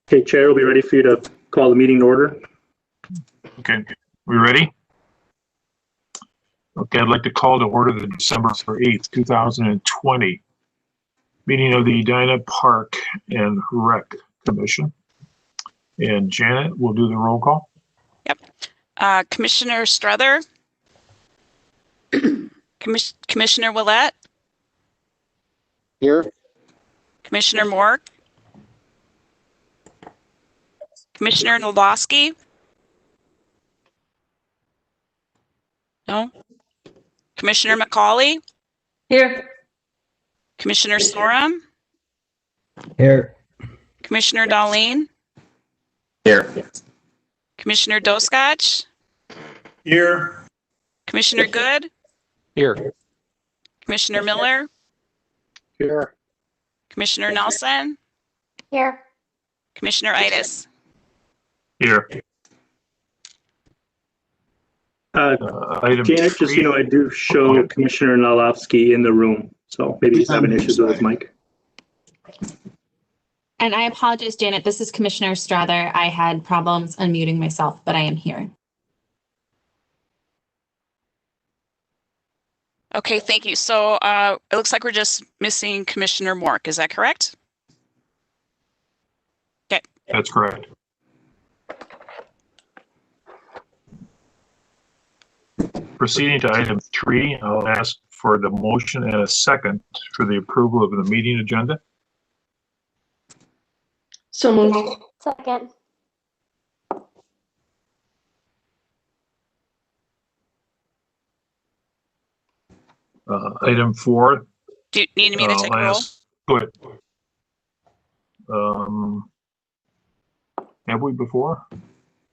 Okay, Chair, we'll be ready for you to call the meeting to order. Okay, we ready? Okay, I'd like to call to order the December 8th, 2020 meeting of the Edina Park and Rec Commission. And Janet will do the roll call. Yep. Commissioner Strother. Commissioner Willett. Here. Commissioner Mork. Commissioner Nowalski. No. Commissioner McCauley. Here. Commissioner Sorum. Here. Commissioner Darlene. Here. Commissioner Doskach. Here. Commissioner Good. Here. Commissioner Miller. Here. Commissioner Nelson. Here. Commissioner Itis. Here. Item Janet, just, I do show Commissioner Nowalski in the room, so maybe he's having issues with his mic. And I apologize, Janet. This is Commissioner Strother. I had problems unmuting myself, but I am here. Okay, thank you. So it looks like we're just missing Commissioner Mork. Is that correct? Okay. That's correct. Proceeding to item 3, I'll ask for the motion and a second for the approval of the meeting agenda. So moved. Second. Item 4. Do you need me to take a roll? Go ahead. Have we before?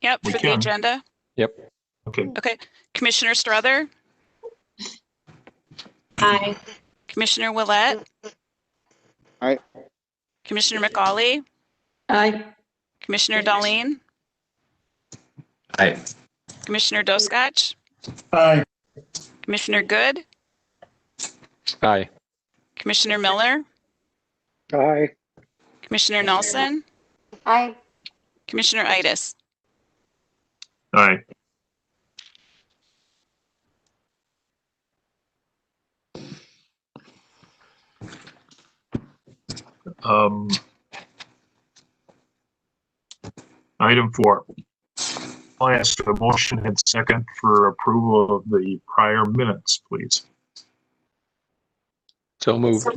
Yep, We for the can. agenda. Yep. Okay. Okay. Commissioner Strother. Aye. Commissioner Willett. Aye. Commissioner McCauley. Aye. Commissioner Darlene. Aye. Commissioner Doskach. Aye. Commissioner Good. Aye. Commissioner Miller. Aye. Commissioner Nelson. Aye. Commissioner Itis. Aye. Item 4. I'll ask for a motion and second for approval of the prior minutes, please. So moved.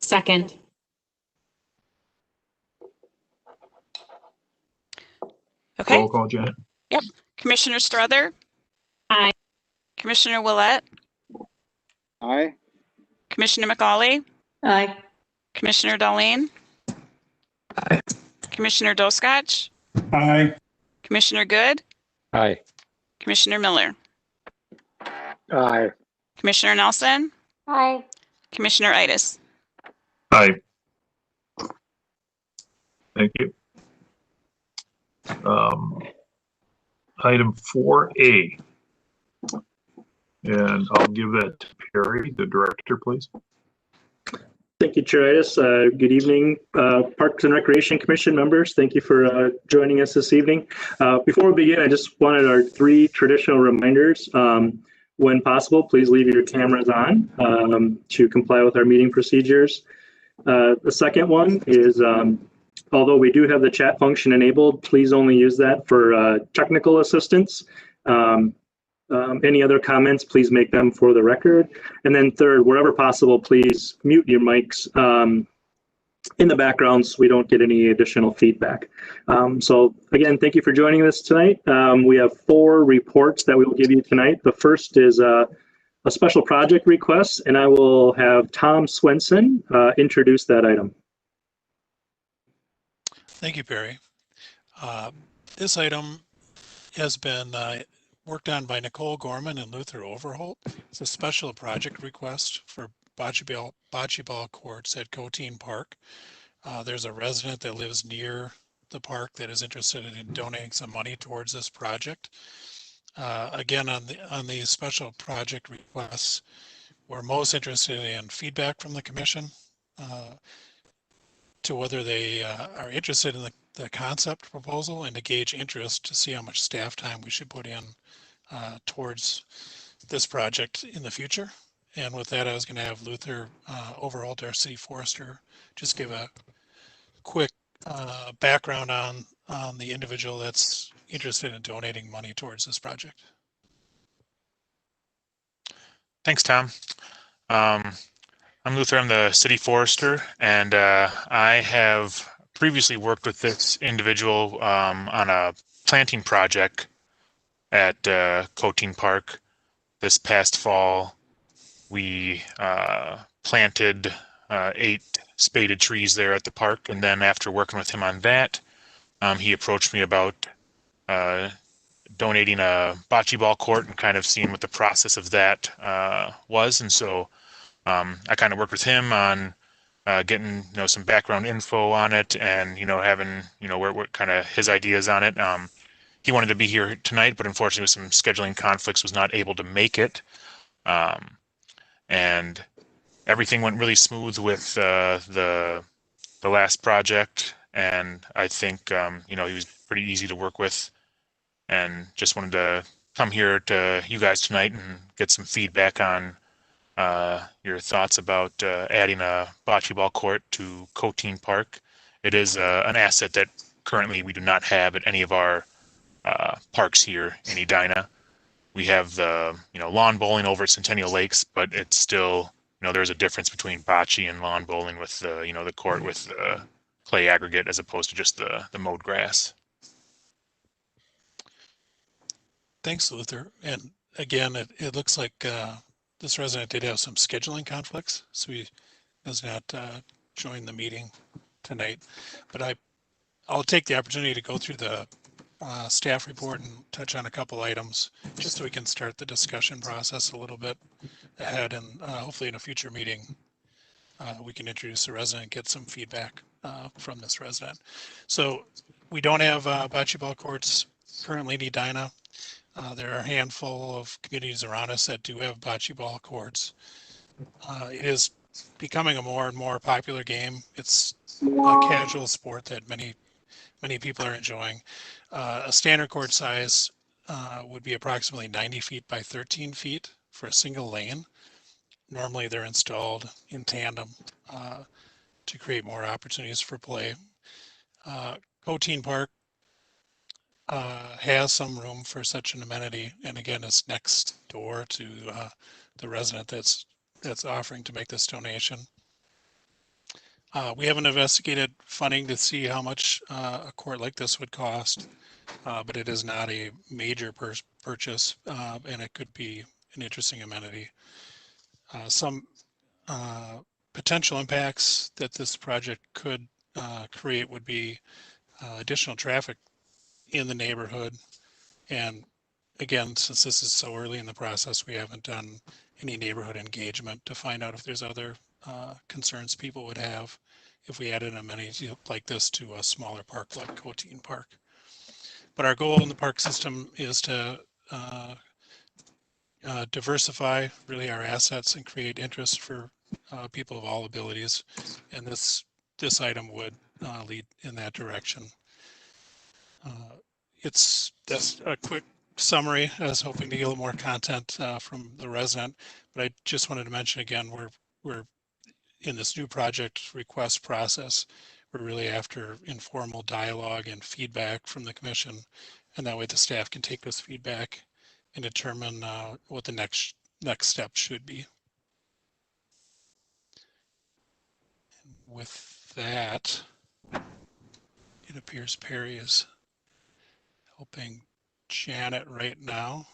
Second. Okay. Roll call, Janet. Commissioner Strother. Aye. Commissioner Willett. Aye. Commissioner McCauley. Aye. Commissioner Darlene. Aye. Commissioner Doskach. Aye. Commissioner Good. Aye. Commissioner Miller. Aye. Commissioner Nelson. Aye. Commissioner Itis. Aye. Thank you. Item 4A. And I'll give that to Perry, the director, please. Thank you, Chair Itis. Good evening, Parks and Recreation Commission members. Thank you for joining us this evening. Before we begin, I just wanted our 3 traditional reminders. When possible, please leave your cameras on to comply with our meeting procedures. The second one is, although we do have the chat function enabled, please only use that for technical assistance. Any other comments, please make them for the record. And then third, wherever possible, please mute your mics in the background so we don't get any additional feedback. So again, thank you for joining us tonight. We have 4 reports that we will give you tonight. The first is a special project request, and I will have Tom Swenson introduce that item. Thank you, Perry. This item has been worked on by Nicole Gorman and Luther Overholt. It's a special project request for bocce ball courts at Coteen Park. There's a resident that lives near the park that is interested in donating some money towards this project. Again, on these special project requests, we're most interested in feedback from the commission to whether they are interested in the concept proposal and to gauge interest to see how much staff time we should put in towards this project in the future. And with that, I was going to have Luther Overholt, our city forester, just give a quick background on the individual that's interested in donating money towards this project. Thanks, Tom. I'm Luther. I'm the city forester, and I have previously worked with this individual on a planting project at Coteen Park. This past fall, we planted 8 spaded trees there at the park, and then after working with him on that, he approached me about donating a bocce ball court and kind of seeing what the process of that was. And so I kind of worked with him on getting some background info on it, and having what kind of his ideas on it. He wanted to be here tonight, but unfortunately with some scheduling conflicts was not able to make it. And everything went really smooth with the last project, and I think he was pretty easy to work with, and just wanted to come here to you guys tonight and get some feedback on your thoughts about adding a bocce ball court to Coteen Park. It is an asset that currently we do not have at any of our parks here in Edina. We have the lawn bowling over at Centennial Lakes, but it's still there's a difference between bocce and lawn bowling with the the court with the clay aggregate as opposed to just the mowed grass. Thanks, Luther. And again, it looks like this resident did have some scheduling conflicts, so he does not join the meeting tonight. But I'll take the opportunity to go through the staff report and touch on a couple items just so we can start the discussion process a little bit ahead, and hopefully in a future meeting we can introduce the resident and get some feedback from this resident. So we don't have bocce ball courts currently in Edina. There are a handful of communities around us that do have bocce ball courts. It is becoming a more and more popular game. It's a casual sport that many people are enjoying. A standard court size would be approximately 90 feet by 13 feet for a single lane. Normally they're installed in tandem to create more opportunities for play. Coteen Park has some room for such an amenity, and again, it's next door to the resident that's offering to make this donation. We haven't investigated funding to see how much a court like this would cost, but it is not a major purchase, and it could be an interesting amenity. Some potential impacts that this project could create would be additional traffic in the neighborhood. And again, since this is so early in the process, we haven't done any neighborhood engagement to find out if there's other concerns people would have if we added amenities like this to a smaller park like Coteen Park. But our goal in the park system is to diversify really our assets and create interest for people of all abilities. And this item would lead in that direction. It's just a quick summary. I was hoping to get a little more content from the resident, but I just wanted to mention again, we're in this new project request process. We're really after informal dialogue and feedback from the commission, and that way the staff can take this feedback and determine what the next step should be. And with that, it appears Perry is helping Janet right now.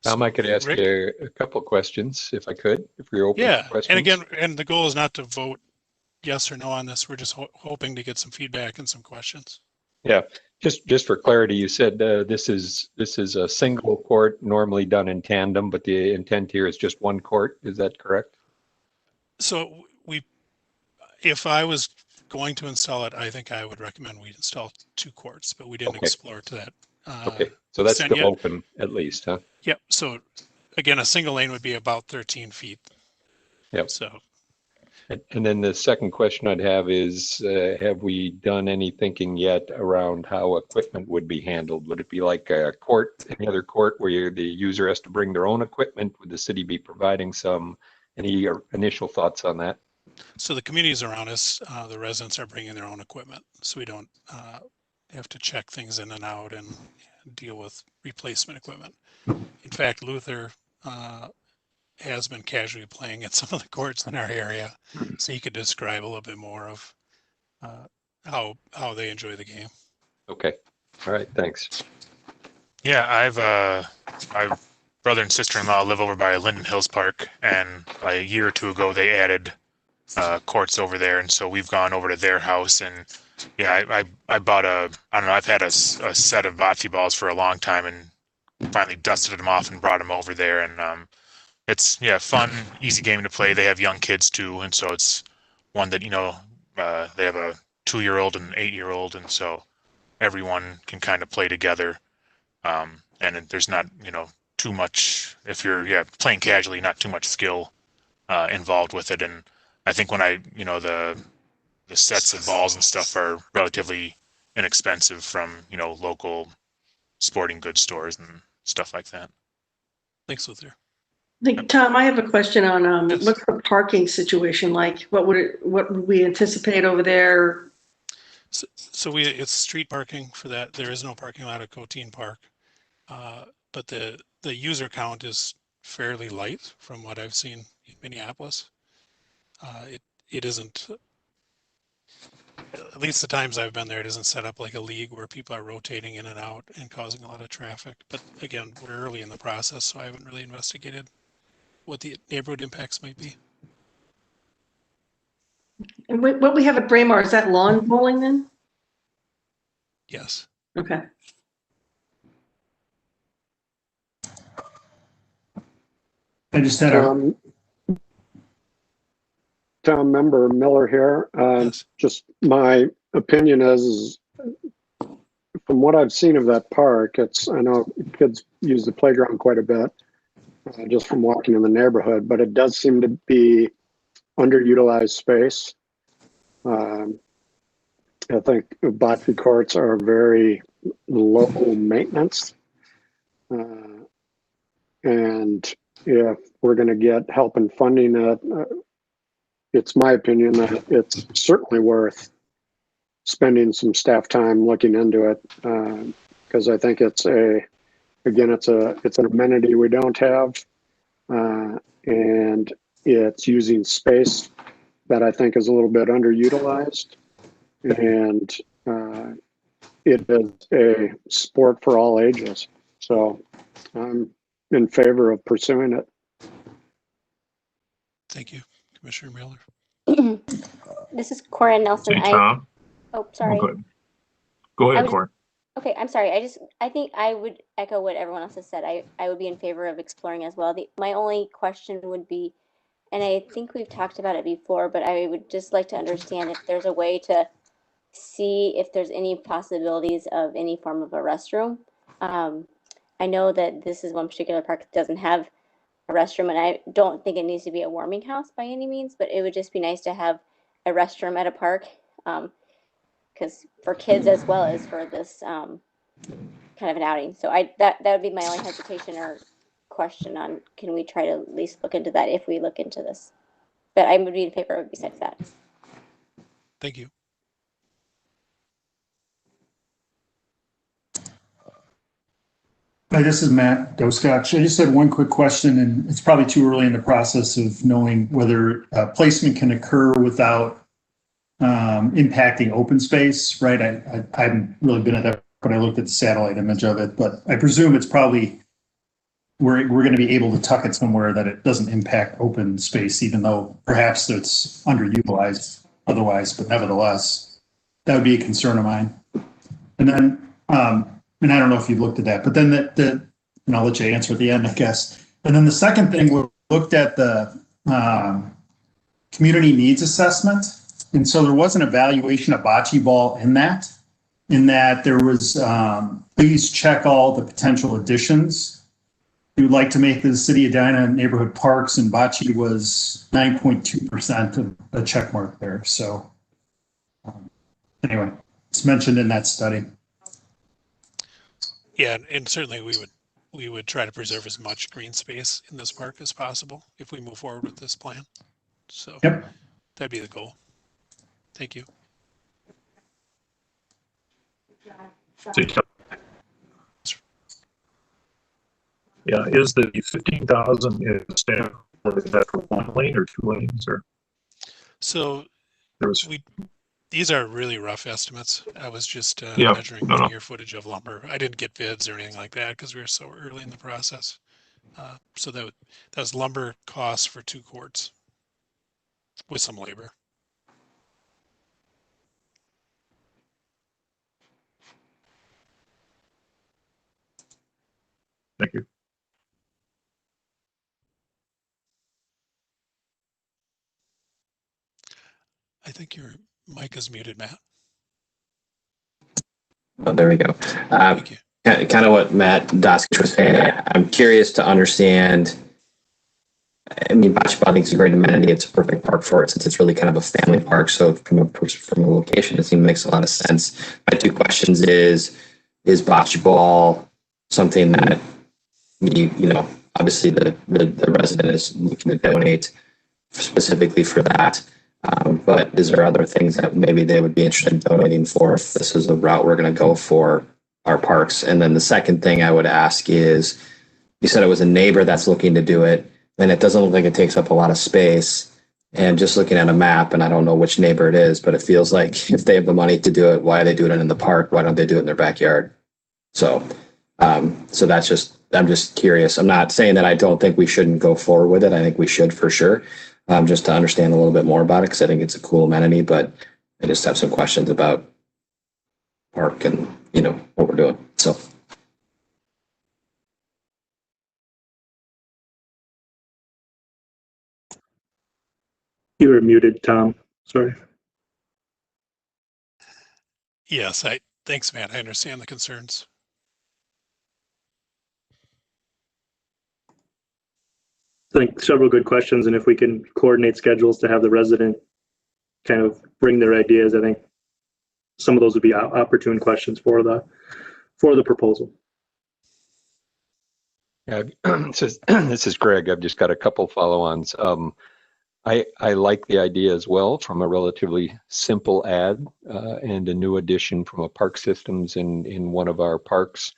Tom, I could ask Rick? you a couple questions if I could, if you're open Yeah, to questions. and again, and the goal is not to vote yes or no on this. We're just hoping to get some feedback and some questions. Yeah, just for clarity, you said this is a single court normally done in tandem, but the intent here is just one court. Is that correct? So if I was going to install it, I think I would recommend we install 2 courts, but we didn't explore to that. Okay, so that's still yet. open at least, huh? Yep. So again, a single lane would be about 13 feet. Yep. So And then the second question I'd have is, have we done any thinking yet around how equipment would be handled? Would it be like a court, any other court where the user has to bring their own equipment? Would the city be providing some? Any initial thoughts on that? So the communities around us, the residents are bringing their own equipment, so we don't have to check things in and out and deal with replacement equipment. In fact, Luther has been casually playing at some of the courts in our area, so you could describe a little bit more of how they enjoy the game. Okay. All right. Thanks. Yeah, my brother and sister-in-law live over by Linden Hills Park, and a year or two ago they added courts over there, and so we've gone over to their house, and yeah, I bought I don't know, I've had a set of bocce balls for a long time, and finally dusted them off and brought them over there, and it's fun, easy game to play. They have young kids too, and so it's one that they have a 2-year-old and an 8-year-old, and so everyone can kind of play together, and there's not too much, if you're playing casually, not too much skill involved with it. And I think when the sets of balls and stuff are relatively inexpensive from local sporting goods stores and stuff like that. Thanks, Luther. Tom, I have a question on Yes. what's the parking situation like? What would we anticipate over there? So it's street parking for that. There is no parking lot at Coteen Park, but the user count is fairly light from what I've seen in Minneapolis. It isn't, at least the times I've been there, it isn't set up like a league where people are rotating in and out and causing a lot of traffic. But again, we're early in the process, so I haven't really investigated what the neighborhood impacts might be. And what we have at Braemar, is that lawn bowling then? Yes. Okay. I just had Town member Miller here. Yes. Just my opinion is from what I've seen of that park, I know kids use the playground quite a bit, just from walking in the neighborhood, but it does seem to be underutilized space. I think bocce courts are very low maintenance. And if we're going to get help and funding, it's my opinion that it's certainly worth spending some staff time looking into it, because I think it's an amenity we don't have, and it's using space that I think is a little bit underutilized, and it is a sport for all ages. So I'm in favor of pursuing it. Thank you, Commissioner Miller. This is Corin Nelson. Hey, Tom. Oh, sorry. Go ahead, Corin. Okay, I'm sorry. I think I would echo what everyone else has said. I would be in favor of exploring as well. My only question would be, and I think we've talked about it before, but I would just like to understand if there's a way to see if there's any possibilities of any form of a restroom. I know that this is one particular park that doesn't have a restroom, and I don't think it needs to be a warming house by any means, but it would just be nice to have a restroom at a park, because for kids as well as for this kind of an outing. So that would be my only hesitation or question on, can we try to at least look into that if we look into this? But I would be in favor of besides that. Thank you. Hi, this is Matt Doscotch. I just had one quick question, and it's probably too early in the process of knowing whether placement can occur without impacting open space, right? I haven't really been at that, but I looked at the satellite image of it, but I presume it's probably, we're going to be able to tuck it somewhere that it doesn't impact open space, even though perhaps it's underutilized otherwise, but nevertheless, that would be a concern of mine. And then, and I don't know if you've looked at that, but then and I'll let you answer at the end, I guess. And then the second thing, we looked at the community needs assessment. And so there was an evaluation of bocce ball in that there was, please check all the potential additions we would like to make the city of Edina neighborhood parks, and Bocce was 9.2% of a check mark there. So anyway, it's mentioned in that study. Yeah, and certainly we would try to preserve as much green space in this park as possible if we move forward with this plan. So Yep. that'd be the goal. Thank you. Yeah, is the 15,000 is staff, or is that for 1 lane or 2 lanes, or So there was? these are really rough estimates. I was just Yeah, measuring no. linear footage of lumber. I didn't get bids or anything like that because we were so early in the process. So that was lumber costs for 2 courts with some labor. Thank you. I think your mic is muted, Matt. Oh, there we go. Thank you. Kind of what Matt Doskich was saying. I'm curious to understand. I mean, Bocce I think is a great amenity. It's a perfect park for it since it's really kind of a family park. So from a location, it seems makes a lot of sense. My 2 questions is bocce ball something that you know, obviously the resident is looking to donate specifically for that. But is there other things that maybe they would be interested in donating for if this is the route we're going to go for our parks? And then the second thing I would ask is, you said it was a neighbor that's looking to do it, and it doesn't look like it takes up a lot of space. And just looking at a map, and I don't know which neighbor it is, but it feels like if they have the money to do it, why are they doing it in the park? Why don't they do it in their backyard? So, so that's just, I'm just curious. I'm not saying that I don't think we shouldn't go forward with it. I think we should for sure. Just to understand a little bit more about it, because I think it's a cool amenity, but I just have some questions about park and, you know, what we're doing. So. You were muted, Tom. Sorry. Yes, thanks, Matt. I understand the concerns. I think several good questions, and if we can coordinate schedules to have the resident kind of bring their ideas, I think some of those would be opportune questions for the proposal. Yeah, this is Greg. I've just got a couple follow-ons. I like the idea as well from a relatively simple ad and a new addition from a park systems in one of our parks.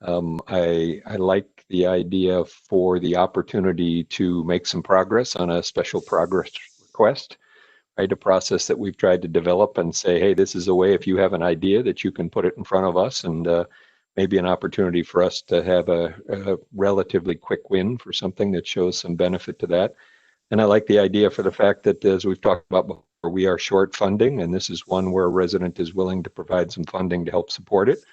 I like the idea for the opportunity to make some progress on a special progress request, right? A process that we've tried to develop and say, hey, this is a way if you have an idea that you can put it in front of us, and maybe an opportunity for us to have a relatively quick win for something that shows some benefit to that. And I like the idea for the fact that, as we've talked about before, we are short funding, and this is one where a resident is willing to provide some funding to help support it.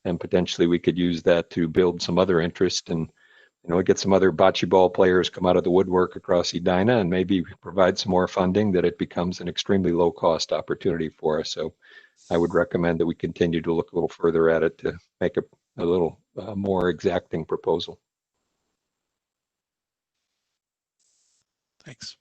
And potentially we could use that to build some other interest and, you know, get some other bocce ball players come out of the woodwork across Edina, and maybe provide some more funding that it becomes an extremely low cost opportunity for us. So I would recommend that we continue to look a little further at it to make a little more exacting proposal. Thanks.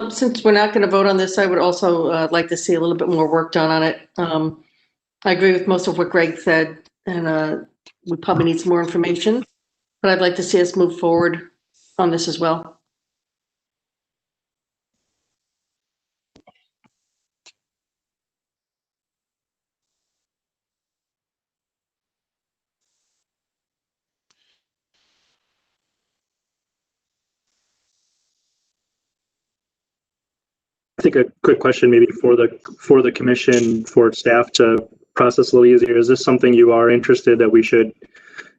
Since we're not going to vote on this, I would also like to see a little bit more work done on it. I agree with most of what Greg said, and we probably need some more information, but I'd like to see us move forward on this as well. I think a quick question maybe for the commission, for staff to process a little easier. Is this something you are interested that we should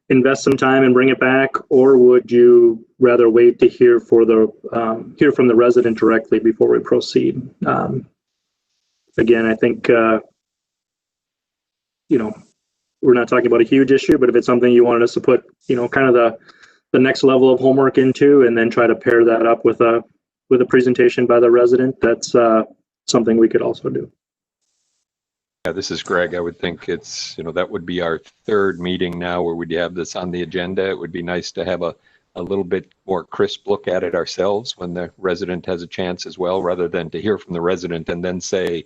invest some time and bring it back, or would you rather wait to hear from the resident directly before we proceed? Again, I think you know, we're not talking about a huge issue, but if it's something you wanted us to put, kind of the next level of homework into, and then try to pair that up with a presentation by the resident, that's something we could also do. Yeah, this is Greg. I would think it's, that would be our third meeting now where we'd have this on the agenda. It would be nice to have a little bit more crisp look at it ourselves when the resident has a chance as well, rather than to hear from the resident and then say,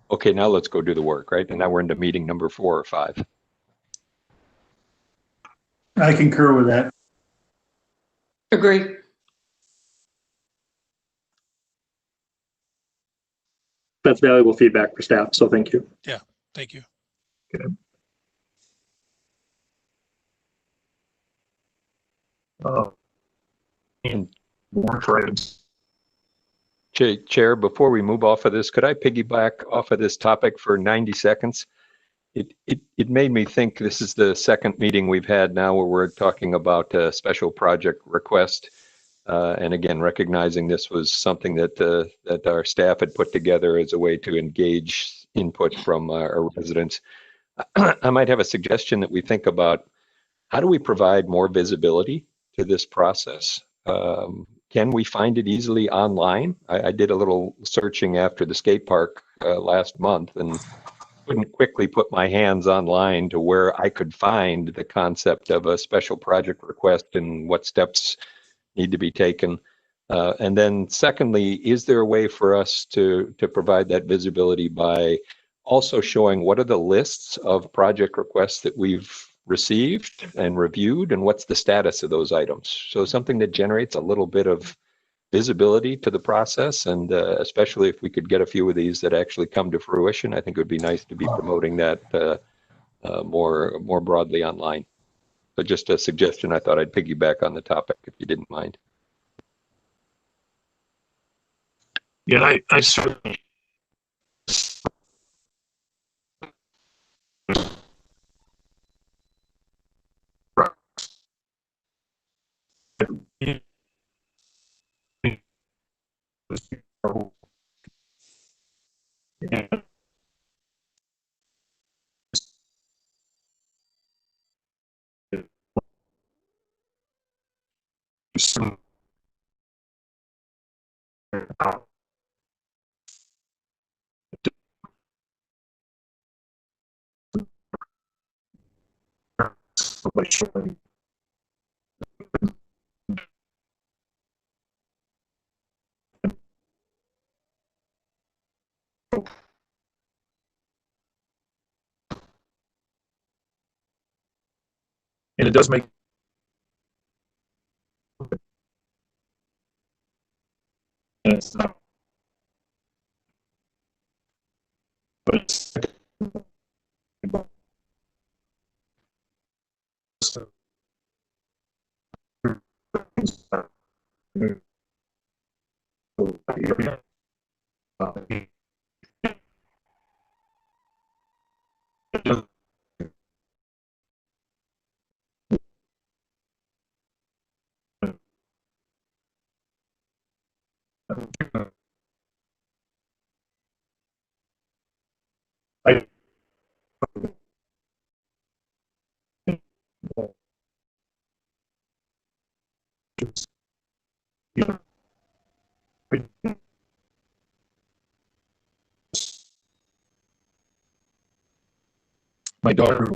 okay, now let's go do the work, right? And now we're into meeting number 4 or 5. I concur with that. Agree. That's valuable feedback for staff, so thank you. Yeah, thank you. Okay. And more for items. Chair, before we move off of this, could I piggyback off of this topic for 90 seconds? It made me think this is the second meeting we've had now where we're talking about a special project request. And again, recognizing this was something that our staff had put together as a way to engage input from our residents. I might have a suggestion that we think about, how do we provide more visibility to this process? Can we find it easily online? I did a little searching after the skate park last month and couldn't quickly put my hands online to where I could find the concept of a special project request and what steps need to be taken. And then secondly, is there a way for us to provide that visibility by also showing what are the lists of project requests that we've received and reviewed and what's the status of those items? So something that generates a little bit of visibility to the process, and especially if we could get a few of these that actually come to fruition, I think it would be nice to be promoting that more broadly online. So just a suggestion. I thought I'd piggyback on the topic if you didn't mind. Yeah, I certainly. And it does make it's not, but it's I my daughter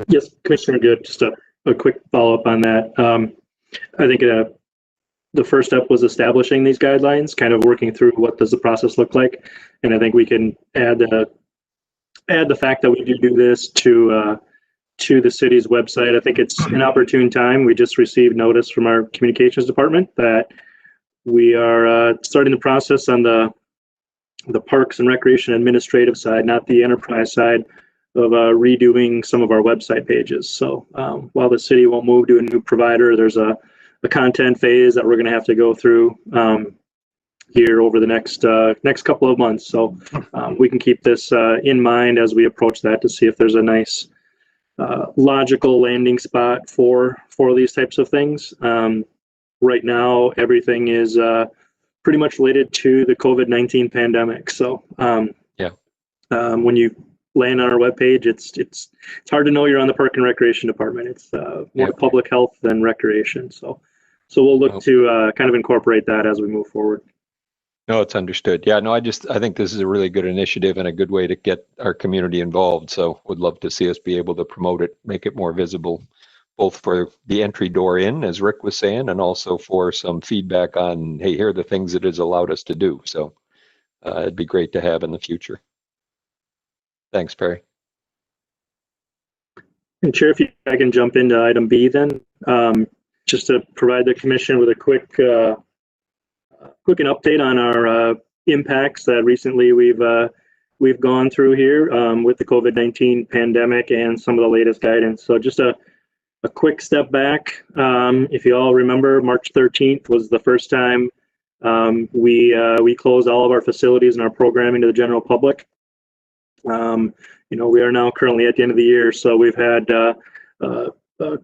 Yes, Commissioner Good, just a quick follow-up on that. I think the first step was establishing these guidelines, kind of working through what does the process look like. And I think we can add the fact that we do this to the city's website. I think it's an opportune time. We just received notice from our communications department that we are starting the process on the Parks and Recreation administrative side, not the enterprise side, of redoing some of our website pages. So while the city won't move to a new provider, there's a content phase that we're going to have to go through here over the next couple of months. So we can keep this in mind as we approach that to see if there's a nice logical landing spot for these types of things. Right now, everything is pretty much related to the COVID-19 pandemic. So when you land on our webpage, it's hard to know you're on the Park and Recreation Department. It's more public health than recreation. So we'll look to kind of incorporate that as we move forward. No, it's understood. Yeah, no, I think this is a really good initiative and a good way to get our community involved. So would love to see us be able to promote it, make it more visible, both for the entry door in, as Rick was saying, and also for some feedback on, hey, here are the things it has allowed us to do. So it'd be great to have in the future. Thanks, Perry. And Chair, if I can jump into item B then, just to provide the commission with a quick an update on our impacts that recently we've gone through here with the COVID-19 pandemic and some of the latest guidance. So just a quick step back. If you all remember, March 13th was the first time we closed all of our facilities and our programming to the general public. We are now currently at the end of the year, so we've had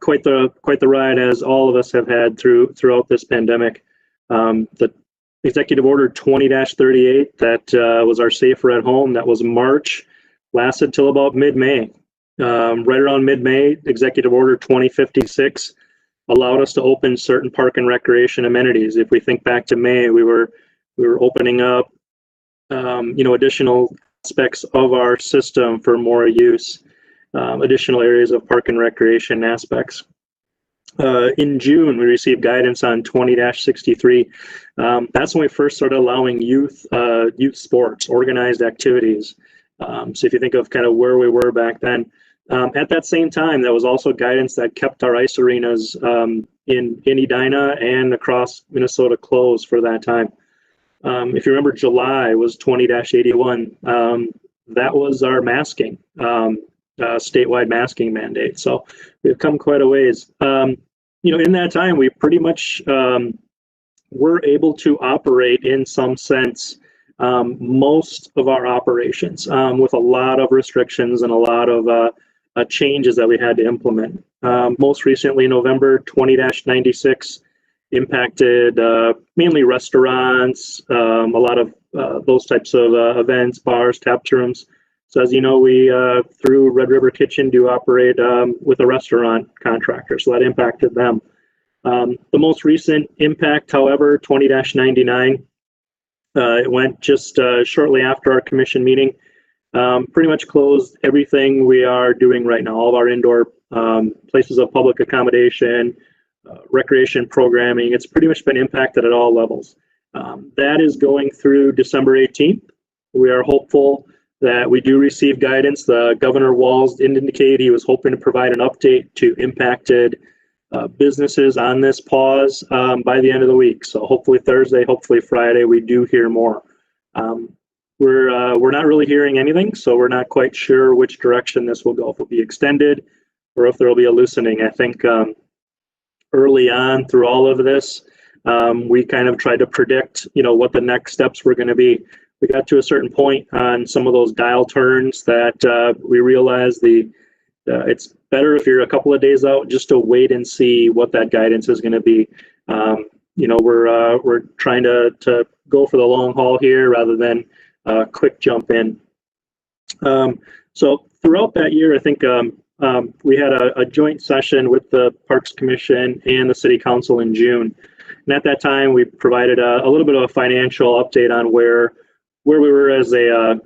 quite the ride, as all of us have had throughout this pandemic. The Executive Order 20-38, that was our safer at home. That was March, lasted till about mid-May. Right around mid-May, Executive Order 2056 allowed us to open certain park and recreation amenities. If we think back to May, we were opening up, additional aspects of our system for more use, additional areas of park and recreation aspects. In June, we received guidance on 20-63. That's when we first started allowing youth sports, organized activities. So if you think of kind of where we were back then, at that same time, there was also guidance that kept our ice arenas in Edina and across Minnesota closed for that time. If you remember, July was 20-81. That was our masking, statewide masking mandate. So we've come quite a ways. In that time, we pretty much were able to operate in some sense most of our operations with a lot of restrictions and a lot of changes that we had to implement. Most recently, November 20-96 impacted mainly restaurants, a lot of those types of events, bars, tap rooms. So as you know, we through Red River Kitchen do operate with a restaurant contractor, so that impacted them. The most recent impact, however, 20-99, it went just shortly after our commission meeting. Pretty much closed everything we are doing right now, all of our indoor places of public accommodation, recreation programming. It's pretty much been impacted at all levels. That is going through December 18th. We are hopeful that we do receive guidance. The Governor Walz did indicate he was hoping to provide an update to impacted businesses on this pause by the end of the week. So hopefully Thursday, hopefully Friday, we do hear more. We're not really hearing anything, so we're not quite sure which direction this will go, if it'll be extended or if there will be a loosening. I think early on through all of this, we kind of tried to predict, what the next steps were going to be. We got to a certain point on some of those dial turns that we realized it's better if you're a couple of days out just to wait and see what that guidance is going to be. We're trying to go for the long haul here rather than quick jump in. So throughout that year, I think we had a joint session with the Parks Commission and the City Council in June. And at that time, we provided a little bit of a financial update on where we were as a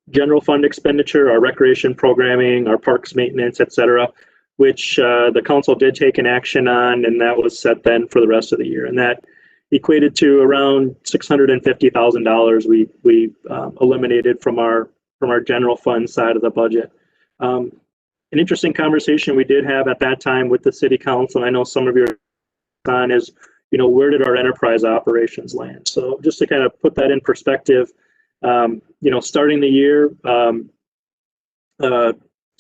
general fund expenditure, our recreation programming, our parks maintenance, et cetera, which the council did take an action on, and that was set then for the rest of the year. And that equated to around $650,000 we eliminated from our general fund side of the budget. An interesting conversation we did have at that time with the city council, and I know some of your on is, where did our enterprise operations land? So just to kind of put that in perspective, starting the year,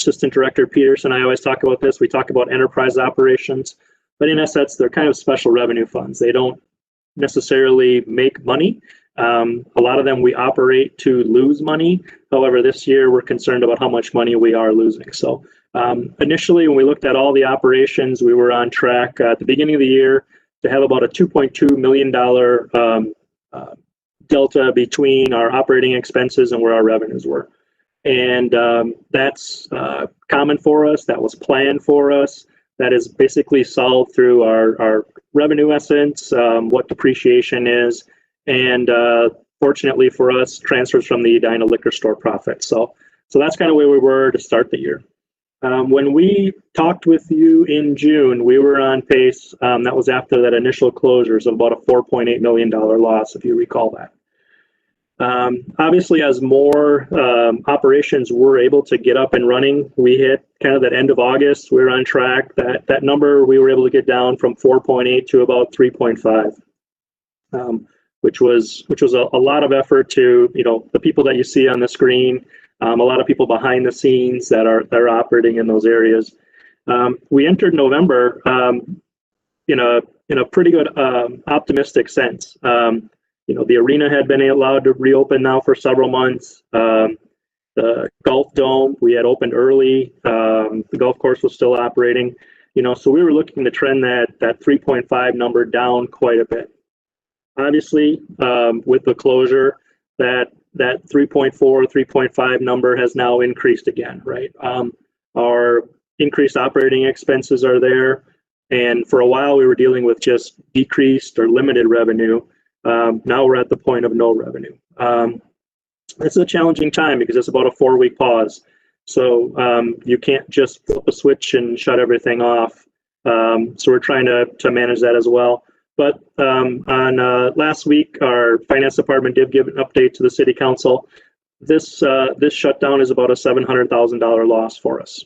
Assistant Director Peterson and I always talk about this. We talk about enterprise operations, but in essence, they're kind of special revenue funds. They don't necessarily make money. A lot of them we operate to lose money. However, this year we're concerned about how much money we are losing. So initially, when we looked at all the operations, we were on track at the beginning of the year to have about a $2.2 million delta between our operating expenses and where our revenues were. And that's common for us. That was planned for us. That is basically solved through our revenue essence, what depreciation is, and fortunately for us, transfers from the Edina liquor store profit. So that's kind of where we were to start the year. When we talked with you in June, we were on pace. That was after that initial closures of about a $4.8 million loss, if you recall that. Obviously, as more operations were able to get up and running, we hit kind of that end of August. We were on track. That number we were able to get down from 4.8 to about 3.5, which was a lot of effort to the people that you see on the screen, a lot of people behind the scenes that are operating in those areas. We entered November in a pretty good optimistic sense. The arena had been allowed to reopen now for several months. The golf dome, we had opened early. The golf course was still operating. So we were looking to trend that 3.5 number down quite a bit. Obviously, with the closure, that 3.4, 3.5 number has now increased again, right? Our increased operating expenses are there. And for a while, we were dealing with just decreased or limited revenue. Now we're at the point of no revenue. It's a challenging time because it's about a 4-week pause. So you can't just flip a switch and shut everything off. So we're trying to manage that as well. But on last week, our finance department did give an update to the city council. This shutdown is about a $700,000 loss for us.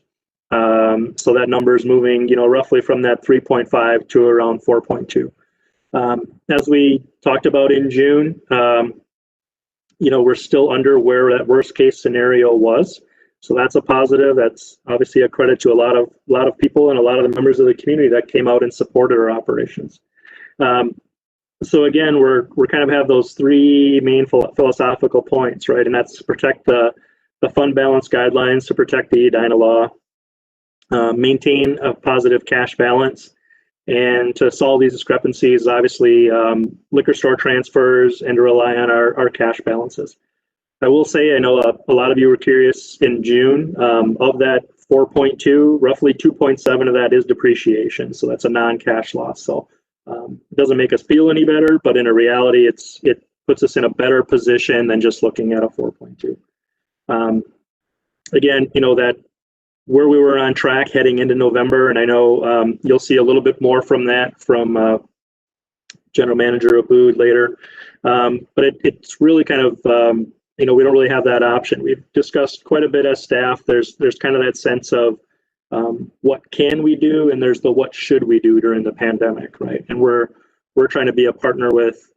So that number is moving, roughly from that 3.5 to around 4.2. As we talked about in June, we're still under where that worst case scenario was. So that's a positive. That's obviously a credit to a lot of people and a lot of the members of the community that came out and supported our operations. So again, we're kind of have those three main philosophical points, right? And that's to protect the fund balance guidelines, to protect the Edina law, maintain a positive cash balance, and to solve these discrepancies, obviously, liquor store transfers and to rely on our cash balances. I will say, I know a lot of you were curious in June, of that 4.2, roughly 2.7 of that is depreciation. So that's a non-cash loss. So it doesn't make us feel any better, but in a reality, it puts us in a better position than just looking at a 4.2. Again, that where we were on track heading into November, and I know you'll see a little bit more from that from General Manager Abood later, but it's really kind of, we don't really have that option. We've discussed quite a bit as staff. There's kind of that sense of what can we do, and there's the what should we do during the pandemic, right? And we're trying to be a partner with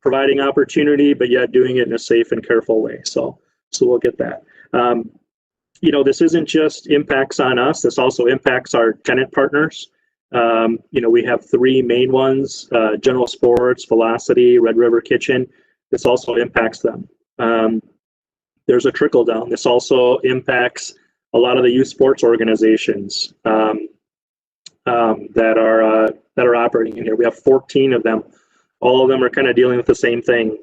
providing opportunity, but yet doing it in a safe and careful way. So we'll get that. This isn't just impacts on us. This also impacts our tenant partners. We have three main ones, General Sports, Velocity, Red River Kitchen. This also impacts them. There's a trickle down. This also impacts a lot of the youth sports organizations that are operating in here. We have 14 of them. All of them are kind of dealing with the same thing.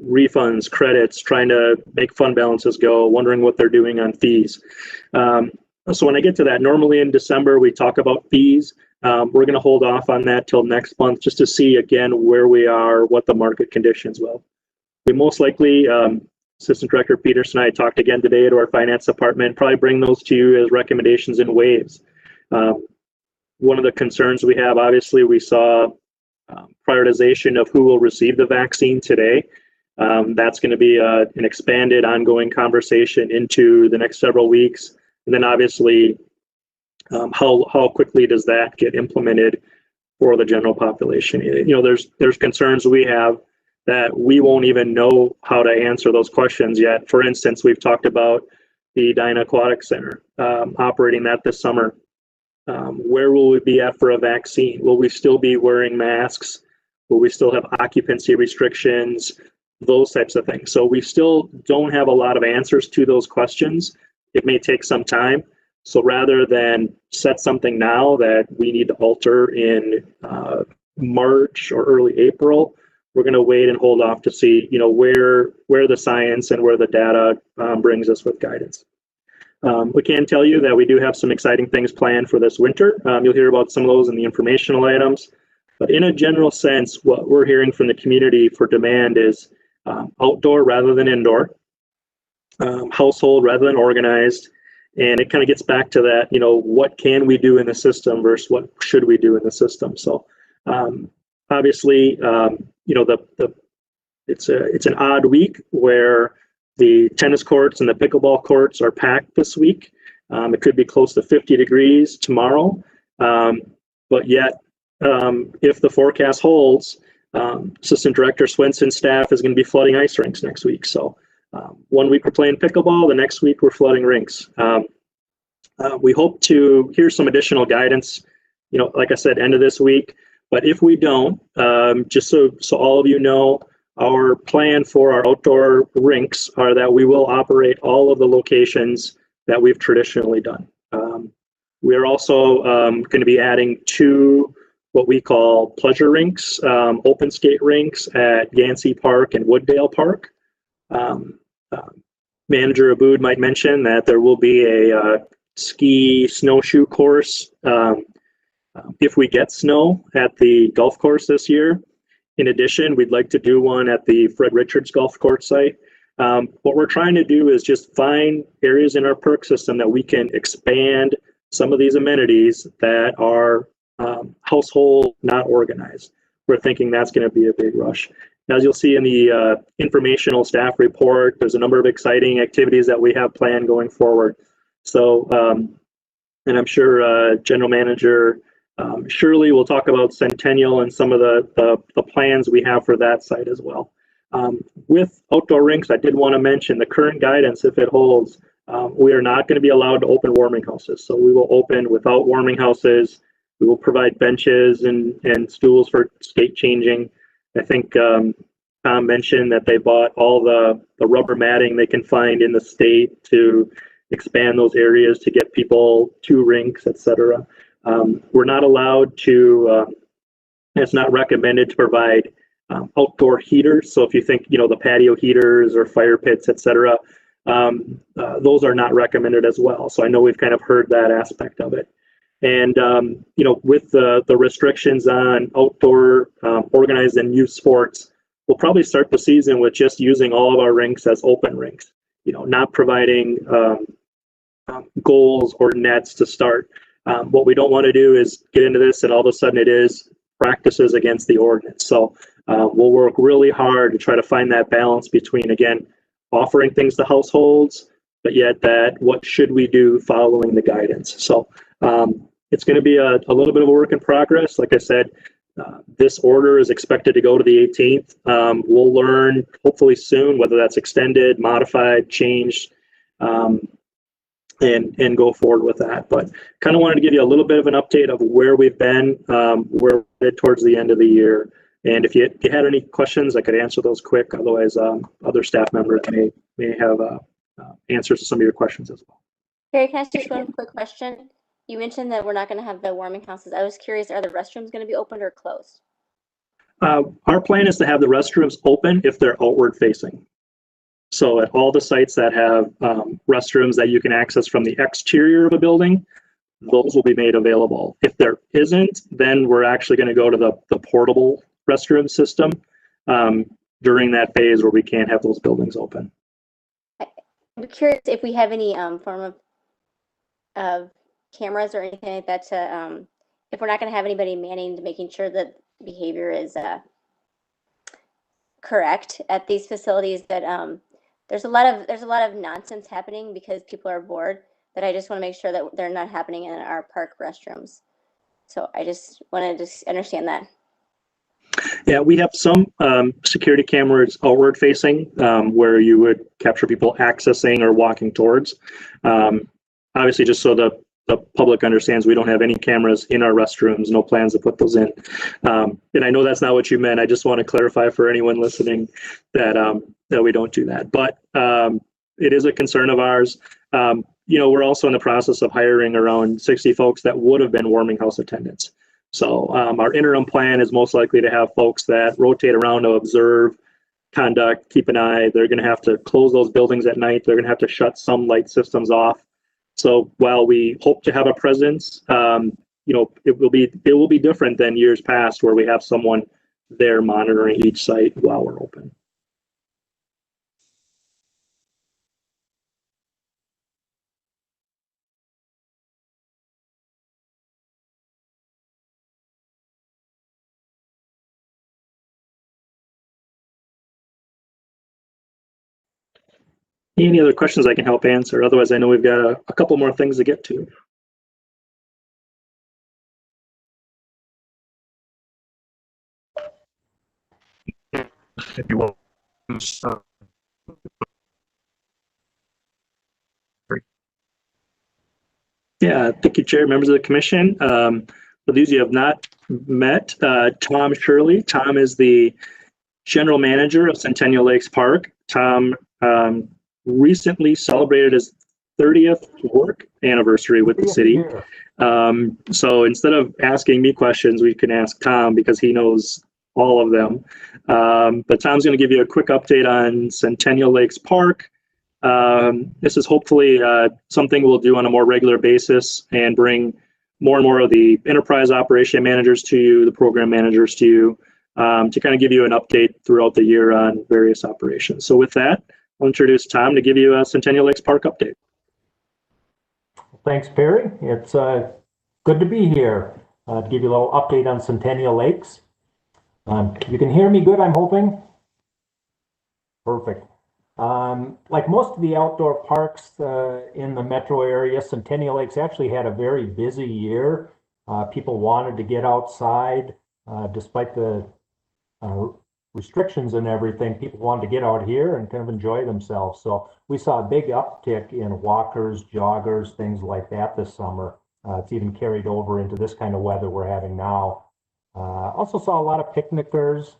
Refunds, credits, trying to make fund balances go, wondering what they're doing on fees. So when I get to that, normally in December, we talk about fees. We're going to hold off on that till next month just to see again where we are, what the market conditions will. We most likely, Assistant Director Peterson and I talked again today to our finance department, probably bring those to you as recommendations in waves. one of the concerns we have, obviously, we saw prioritization of who will receive the vaccine today. That's going to be an expanded ongoing conversation into the next several weeks. And then obviously, how quickly does that get implemented for the general population? There's concerns we have that we won't even know how to answer those questions yet. For instance, we've talked about the Edina Aquatic Center, operating that this summer. Where will we be at for a vaccine? Will we still be wearing masks? Will we still have occupancy restrictions? Those types of things. So we still don't have a lot of answers to those questions. It may take some time. So rather than set something now that we need to alter in March or early April, we're going to wait and hold off to see, where the science and where the data brings us with guidance. We can tell you that we do have some exciting things planned for this winter. You'll hear about some of those in the informational items. But in a general sense, what we're hearing from the community for demand is outdoor rather than indoor, household rather than organized. And it kind of gets back to that, what can we do in the system versus what should we do in the system. So obviously, it's an odd week where the tennis courts and the pickleball courts are packed this week. It could be close to 50 degrees tomorrow. But yet, if the forecast holds, Assistant Director Swenson's staff is going to be flooding ice rinks next week. So 1 week we're playing pickleball, the next week we're flooding rinks. We hope to hear some additional guidance, like I said, end of this week. But if we don't, just so all of you know, our plan for our outdoor rinks are that we will operate all of the locations that we've traditionally done. We are also going to be adding 2 what we call pleasure rinks, open skate rinks at Yancey Park and Wooddale Park. Manager Abood might mention that there will be a ski snowshoe course if we get snow at the golf course this year. In addition, we'd like to do one at the Fred Richards Golf Course site. What we're trying to do is just find areas in our perk system that we can expand some of these amenities that are household, not organized. We're thinking that's going to be a big rush. As you'll see in the informational staff report, there's a number of exciting activities that we have planned going forward. So, and I'm sure General Manager Shirley will talk about Centennial and some of the plans we have for that site as well. With outdoor rinks, I did want to mention the current guidance, if it holds, we are not going to be allowed to open warming houses. So we will open without warming houses. We will provide benches and stools for skate changing. I think Tom mentioned that they bought all the rubber matting they can find in the state to expand those areas to get people to rinks, etc. We're not allowed to, it's not recommended to provide outdoor heaters. So if you think, the patio heaters or fire pits, etc., those are not recommended as well. So I know we've kind of heard that aspect of it. And, with the restrictions on outdoor organized and youth sports, we'll probably start the season with just using all of our rinks as open rinks, not providing goals or nets to start. What we don't want to do is get into this and all of a sudden it is practices against the ordinance. So we'll work really hard to try to find that balance between, again, offering things to households, but yet that what should we do following the guidance. So it's going to be a little bit of a work in progress. Like I said, this order is expected to go to the 18th. We'll learn hopefully soon whether that's extended, modified, changed, and go forward with that. But kind of wanted to give you a little bit of an update of where we've been, where we're headed towards the end of the year. And if you had any questions, I could answer those quick. Otherwise, other staff members may have answers to some of your questions as well. Carrie, can I ask just one quick question? You mentioned that we're not going to have the warming houses. I was curious, are the restrooms going to be opened or closed? Our plan is to have the restrooms open if they're outward facing. So at all the sites that have restrooms that you can access from the exterior of a building, those will be made available. If there isn't, then we're actually going to go to the portable restroom system during that phase where we can't have those buildings open. I'm curious if we have any form of cameras or anything like that to if we're not going to have anybody manning to making sure that behavior is correct at these facilities, that there's a lot of nonsense happening because people are bored, that I just want to make sure that they're not happening in our park restrooms. So I just wanted to understand that. Yeah, we have some security cameras outward facing where you would capture people accessing or walking towards. Obviously, just so the public understands, we don't have any cameras in our restrooms, no plans to put those in. And I know that's not what you meant. I just want to clarify for anyone listening that that we don't do that. But it is a concern of ours. We're also in the process of hiring around 60 folks that would have been warming house attendants. So our interim plan is most likely to have folks that rotate around to observe conduct, keep an eye. They're going to have to close those buildings at night. They're going to have to shut some light systems off. So while we hope to have a presence, it will be different than years past where we have someone there monitoring each site while we're open. Any other questions I can help answer? Otherwise, I know we've got a couple more things to get to. If you want. Yeah, thank you, Chair, members of the commission. For those you have not met, Tom Shirley. Tom is the general manager of Centennial Lakes Park. Tom recently celebrated his 30th work anniversary with the city. So instead of asking me questions, we can ask Tom because he knows all of them. But Tom's going to give you a quick update on Centennial Lakes Park. This is hopefully something we'll do on a more regular basis and bring more and more of the enterprise operation managers to you, the program managers to you, to kind of give you an update throughout the year on various operations. So with that, I'll introduce Tom to give you a Centennial Lakes Park update. Thanks, Perry. It's good to be here to give you a little update on Centennial Lakes. You can hear me good, I'm hoping? Perfect. Like most of the outdoor parks in the metro area, Centennial Lakes actually had a very busy year. People wanted to get outside despite the restrictions and everything. People wanted to get out here and kind of enjoy themselves. So we saw a big uptick in walkers, joggers, things like that this summer. It's even carried over into this kind of weather we're having now. Also saw a lot of picnickers,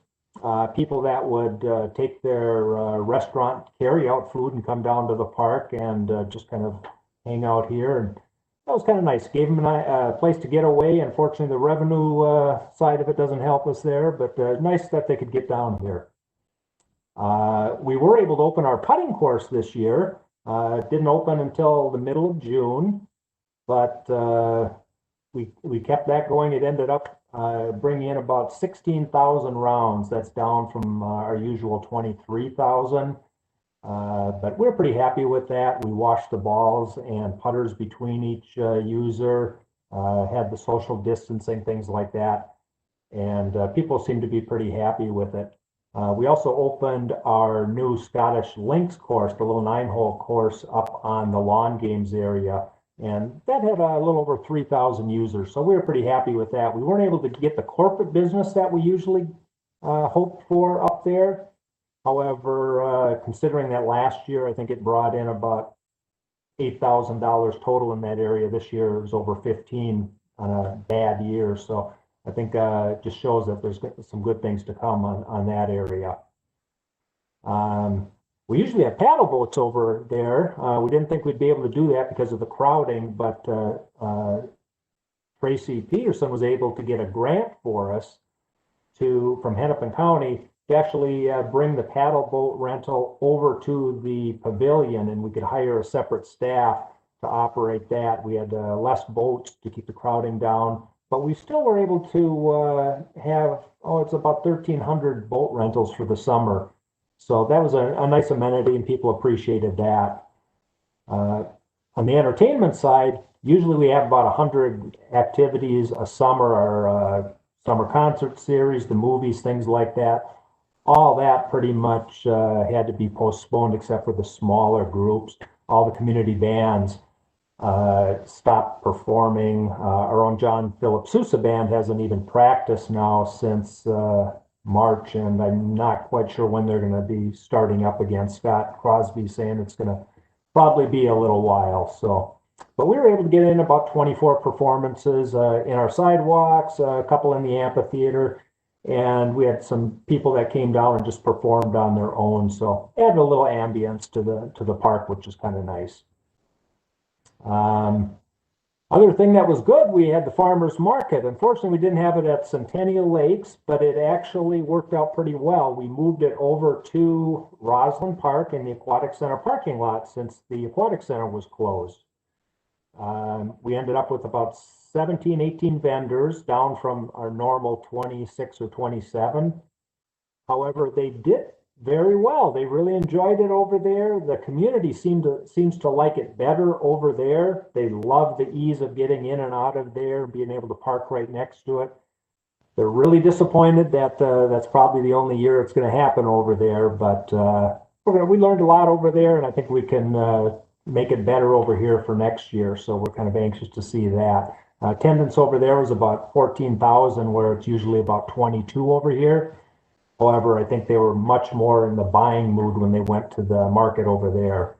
people that would take their restaurant carry-out food and come down to the park and just kind of hang out here. And that was kind of nice. Gave them a place to get away. Unfortunately, the revenue side of it doesn't help us there, but nice that they could get down here. We were able to open our putting course this year. It didn't open until the middle of June, but we kept that going. It ended up bringing in about 16,000 rounds. That's down from our usual 23,000. But we're pretty happy with that. We washed the balls and putters between each user, had the social distancing, things like that. And people seem to be pretty happy with it. We also opened our new Scottish Links course, the little 9-hole course up on the lawn games area. And that had a little over 3,000 users. So we were pretty happy with that. We weren't able to get the corporate business that we usually hope for up there. However, considering that last year, I think it brought in about $8,000 total in that area. This year it was over 15 on a bad year. So I think it just shows that there's some good things to come on that area. We usually have paddle boats over there. We didn't think we'd be able to do that because of the crowding, but Tracy Peterson was able to get a grant for us from Hennepin County to actually bring the paddle boat rental over to the pavilion, and we could hire a separate staff to operate that. We had less boats to keep the crowding down, but we still were able to have, it's about 1,300 boat rentals for the summer. So that was a nice amenity, and people appreciated that. On the entertainment side, Usually we have about 100 activities a summer, our summer concert series, the movies, things like that. All that pretty much had to be postponed except for the smaller groups. All the community bands stopped performing. Our own John Philip Sousa band hasn't even practiced now since March, and I'm not quite sure when they're going to be starting up again. Scott Crosby saying it's going to probably be a little while. So, but we were able to get in about 24 performances in our sidewalks, a couple in the amphitheater, and we had some people that came down and just performed on their own. So added a little ambience to the park, which is kind of nice. Other thing that was good, we had the farmers market. Unfortunately, we didn't have it at Centennial Lakes, but it actually worked out pretty well. We moved it over to Roslyn Park in the Aquatic Center parking lot since the Aquatic Center was closed. We ended up with about 17, 18 vendors, down from our normal 26 or 27. However, they did very well. They really enjoyed it over there. The community seems to like it better over there. They love the ease of getting in and out of there, being able to park right next to it. They're really disappointed that that's probably the only year it's going to happen over there. But we learned a lot over there, and I think we can make it better over here for next year. So we're kind of anxious to see that. Attendance over there was about 14,000, where it's usually about 22 over here. However, I think they were much more in the buying mood when they went to the market over there.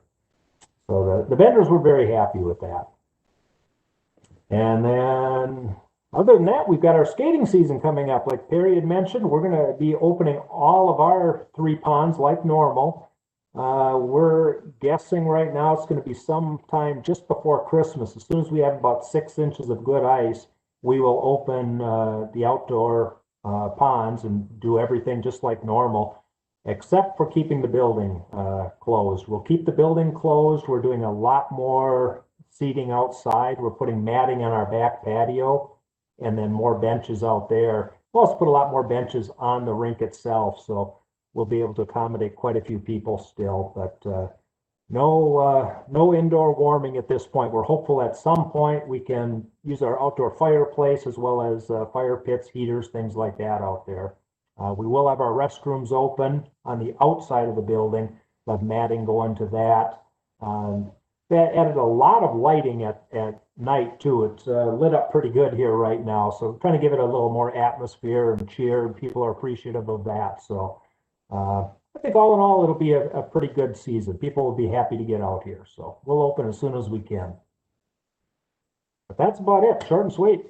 So the vendors were very happy with that. And then other than that, we've got our skating season coming up. Like Perry had mentioned, we're going to be opening all of our 3 ponds like normal. We're guessing right now it's going to be sometime just before Christmas. As soon as we have about 6 inches of good ice, we will open the outdoor ponds and do everything just like normal, except for keeping the building closed. We'll keep the building closed. We're doing a lot more seating outside. We're putting matting on our back patio and then more benches out there. We'll also put a lot more benches on the rink itself, so we'll be able to accommodate quite a few people still, but no indoor warming at this point. We're hopeful at some point we can use our outdoor fireplace as well as fire pits, heaters, things like that out there. We will have our restrooms open on the outside of the building, but matting going to that. That added a lot of lighting at night too. It's lit up pretty good here right now, so trying to give it a little more atmosphere and cheer, and people are appreciative of that. So I think all in all, it'll be a pretty good season. People will be happy to get out here. So we'll open as soon as we can. But that's about it. Short and sweet.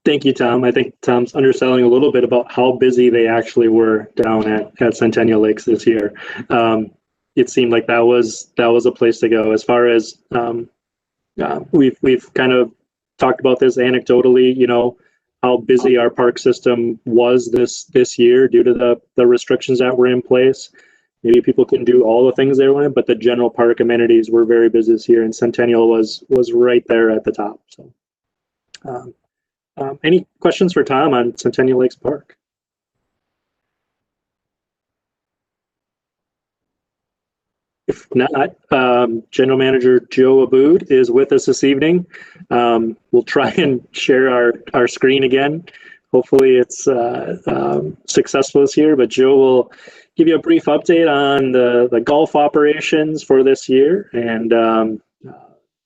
Thank you, Tom. I think Tom's underselling a little bit about how busy they actually were down at Centennial Lakes this year. It seemed like that was a place to go. As far as we've kind of talked about this anecdotally, you know, how busy our park system was this year due to the restrictions that were in place. Maybe people couldn't do all the things they wanted, but the general park amenities were very busy this year, and Centennial was right there at the top. So, any questions for Tom on Centennial Lakes Park? If not, General Manager Joe Aboud is with us this evening. We'll try and share our screen again. Hopefully it's successful this year, but Joe will give you a brief update on the golf operations for this year and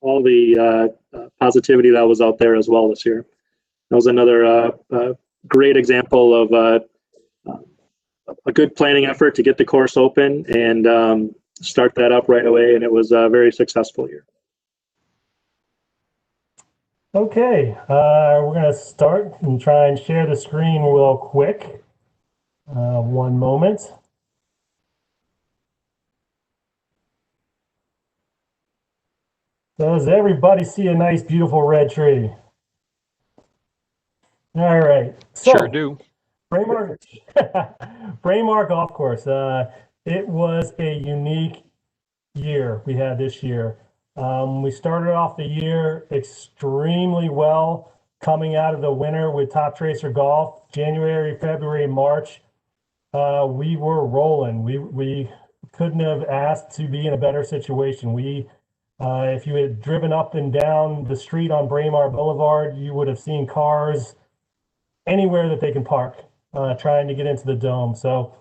all the positivity that was out there as well this year. That was another great example of a good planning effort to get the course open and start that up right away, and it was a very successful year. Okay, we're going to start and try and share the screen real quick. One moment. Does everybody see a nice, beautiful red tree? All right. So, sure do. Braemar, Braemar Golf Course. It was a unique year we had this year. We started off the year extremely well, coming out of the winter with Top Tracer Golf. January, February, March, we were rolling. We couldn't have asked to be in a better situation. If you had driven up and down the street on Braemar Boulevard, you would have seen cars anywhere that they can park, trying to get into the dome. So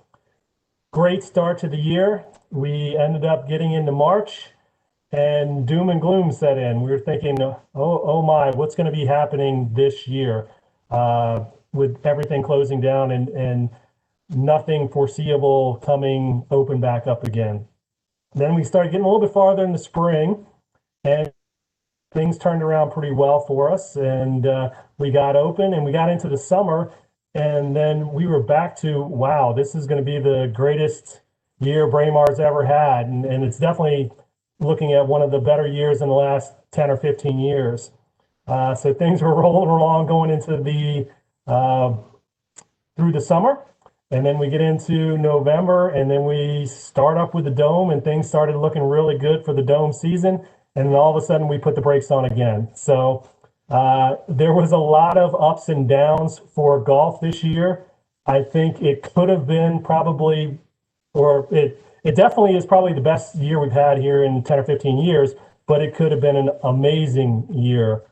great start to the year. We ended up getting into March and doom and gloom set in. We were thinking, oh my, what's going to be happening this year with everything closing down and nothing foreseeable coming open back up again. Then we started getting a little bit farther in the spring, and things turned around pretty well for us. And we got open and we got into the summer, and then we were back to, wow, this is going to be the greatest year Braemar's ever had. And it's definitely looking at one of the better years in the last 10 or 15 years. So things were rolling along going into through the summer. And then we get into November, and then we start up with the dome, and things started looking really good for the dome season. And then all of a sudden we put the brakes on again. So there was a lot of ups and downs for golf this year. I think it could have been probably, or it definitely is probably the best year we've had here in 10 or 15 years, but it could have been an amazing year.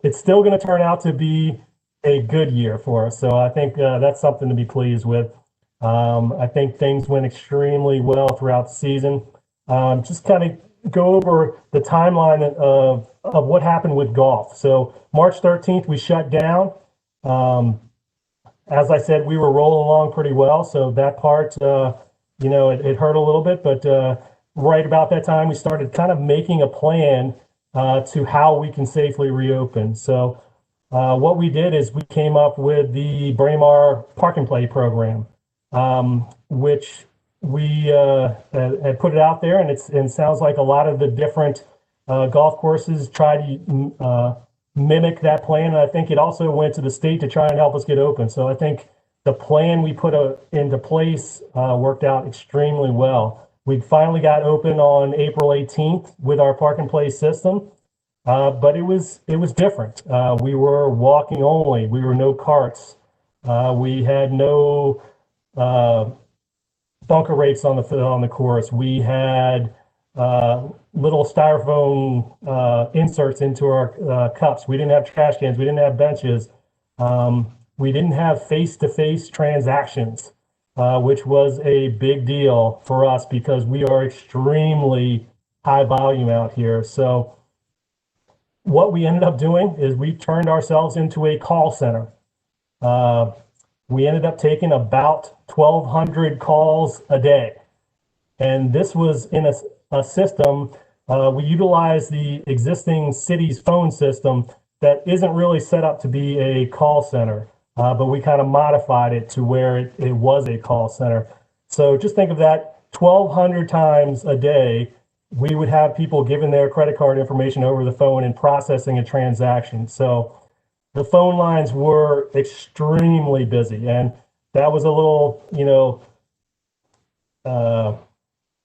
It's still going to turn out to be a good year for us. So I think that's something to be pleased with. I think things went extremely well throughout the season. Just kind of go over the timeline of what happened with golf. So March 13th, we shut down. As I said, we were rolling along pretty well. So that part, it hurt a little bit, but right about that time, we started kind of making a plan to how we can safely reopen. So what we did is we came up with the Braemar Park and Play program, which we had put it out there, and it sounds like a lot of the different golf courses try to mimic that plan. And I think it also went to the state to try and help us get open. So I think the plan we put into place worked out extremely well. We finally got open on April 18th with our Park and Play system. But it was different. We were walking only. We were no carts. We had no bunker rates on the course. We had little styrofoam inserts into our cups. We didn't have trash cans. We didn't have benches. We didn't have face-to-face transactions, which was a big deal for us because we are extremely high volume out here. So what we ended up doing is we turned ourselves into a call center. We ended up taking about 1,200 calls a day. And this was in a system, we utilized the existing city's phone system that isn't really set up to be a call center, but we kind of modified it to where it was a call center. So just think of that 1,200 times a day, we would have people giving their credit card information over the phone and processing a transaction. So the phone lines were extremely busy, and that was a little,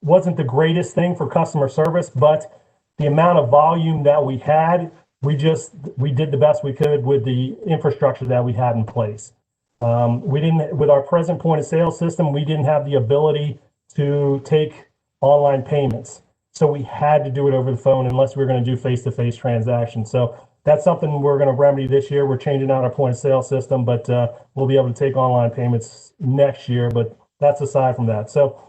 wasn't the greatest thing for customer service, but the amount of volume that we had, we did the best we could with the infrastructure that we had in place. With our present point of sale system, we didn't have the ability to take online payments. So we had to do it over the phone unless we were going to do face-to-face transactions. So that's something we're going to remedy this year. We're changing out our point of sale system, but we'll be able to take online payments next year. But that's aside from that. So,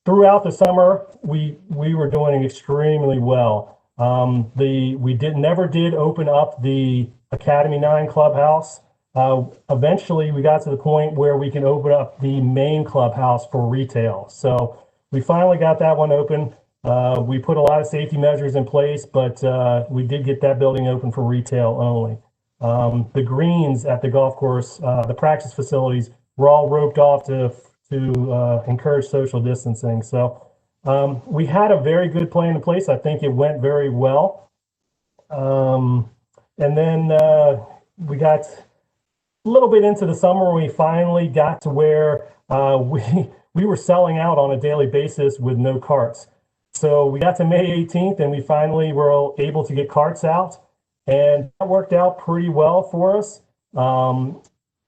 throughout the summer, we were doing extremely well. We never did open up the Academy 9 clubhouse. Eventually, we got to the point where we can open up the main clubhouse for retail. So we finally got that one open. We put a lot of safety measures in place, but we did get that building open for retail only. The greens at the golf course, the practice facilities, were all roped off to encourage social distancing. So we had a very good plan in place. I think it went very well. And then we got a little bit into the summer. We finally got to where we were selling out on a daily basis with no carts. So we got to May 18th, and we finally were able to get carts out, and that worked out pretty well for us.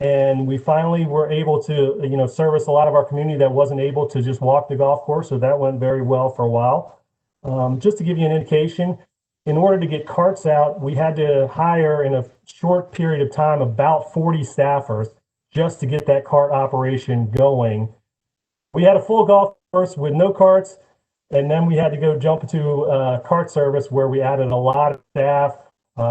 and we finally were able to, service a lot of our community that wasn't able to just walk the golf course. So that went very well for a while. Just to give you an indication, in order to get carts out, we had to hire in a short period of time about 40 staffers just to get that cart operation going. We had a full golf course with no carts, and then we had to go jump into cart service where we added a lot of staff.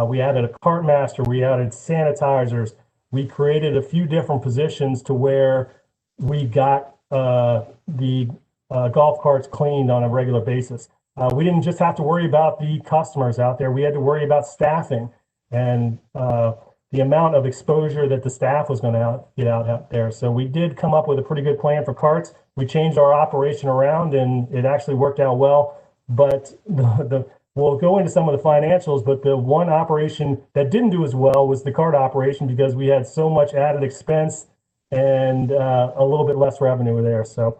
We added a cart master, we added sanitizers. We created a few different positions to where we got the golf carts cleaned on a regular basis. We didn't just have to worry about the customers out there. We had to worry about staffing and the amount of exposure that the staff was going to get out there. So we did come up with a pretty good plan for carts. We changed our operation around, and it actually worked out well. But we'll go into some of the financials, but the one operation that didn't do as well was the cart operation because we had so much added expense and a little bit less revenue there. So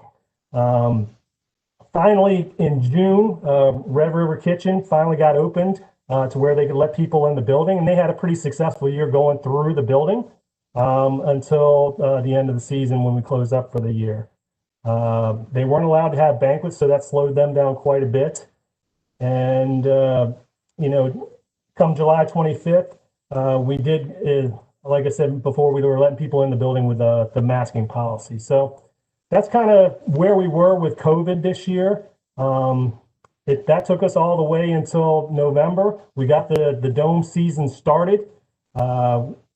finally, in June, Red River Kitchen finally got opened to where they could let people in the building, and they had a pretty successful year going through the building until the end of the season when we closed up for the year. They weren't allowed to have banquets, so that slowed them down quite a bit. And, come July 25th, we did, like I said before, we were letting people in the building with the masking policy. So that's kind of where we were with COVID this year. That took us all the way until November. We got the dome season started.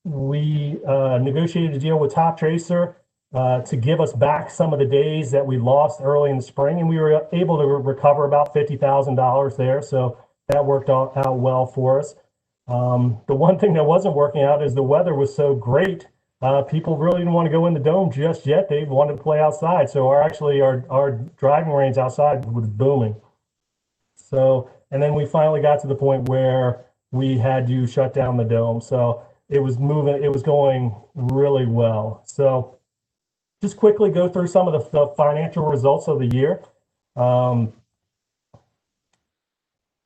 We negotiated a deal with Top Tracer to give us back some of the days that we lost early in the spring, and we were able to recover about $50,000 there. So that worked out well for us. The one thing that wasn't working out is the weather was so great. People really didn't want to go in the dome just yet. They wanted to play outside. So our driving range outside was booming. So, and then we finally got to the point where we had to shut down the dome. So it was going really well. So just quickly go through some of the financial results of the year.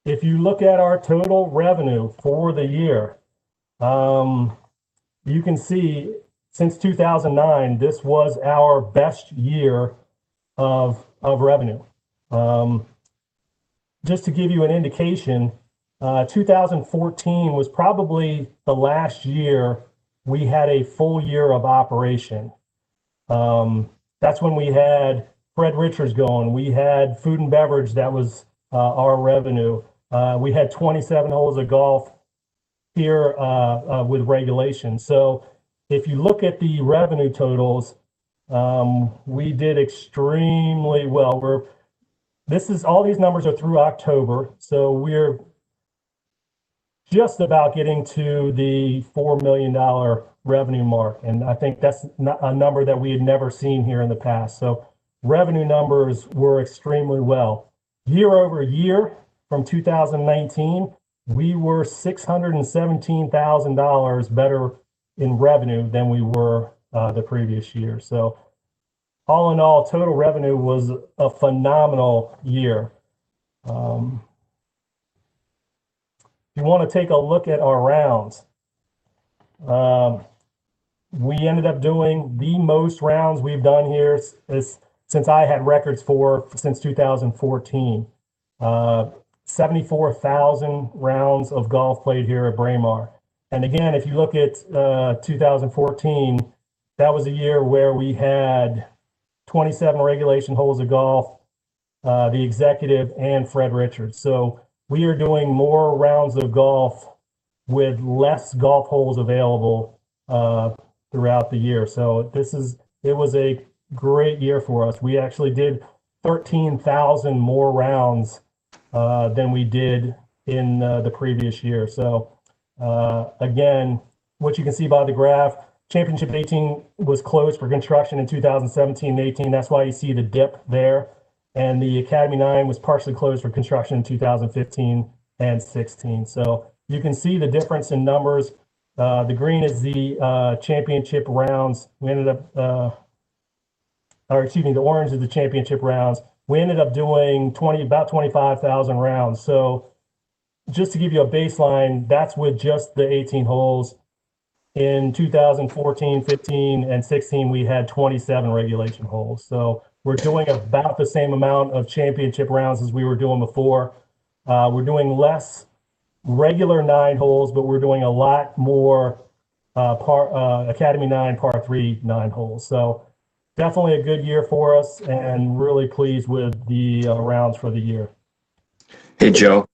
If you look at our total revenue for the year, you can see since 2009, this was our best year of revenue. Just to give you an indication, 2014 was probably the last year we had a full year of operation. That's when we had Fred Richards going. We had food and beverage, that was our revenue. We had 27 holes of golf here with regulation. So if you look at the revenue totals, we did extremely well. All these numbers are through October, so we're just about getting to the $4 million revenue mark. And I think that's a number that we had never seen here in the past. So revenue numbers were extremely well. Year over year from 2019, we were $617,000 better in revenue than we were the previous year. So all in all, total revenue was a phenomenal year. If you want to take a look at our rounds, we ended up doing the most rounds we've done here since I had records since 2014. 74,000 rounds of golf played here at Braemar. And again, if you look at 2014, that was a year where we had 27 regulation holes of golf, the executive, and Fred Richards. So we are doing more rounds of golf with less golf holes available throughout the year. So it was a great year for us. We actually did 13,000 more rounds than we did in the previous year. So again, what you can see by the graph, Championship 18 was closed for construction in 2017 and 18. That's why you see the dip there. And the Academy 9 was partially closed for construction in 2015 and 16. So you can see the difference in numbers. The green is the championship rounds. We ended up, the orange is the championship rounds. We ended up doing about 25,000 rounds. So just to give you a baseline, that's with just the 18 holes. in 2014, 15, and 16, we had 27 regulation holes. So we're doing about the same amount of championship rounds as we were doing before. We're doing less regular 9 holes, but we're doing a lot more Academy 9, par 3 9 holes. So definitely a good year for us, and really pleased with the rounds for the year. Hey, Joe.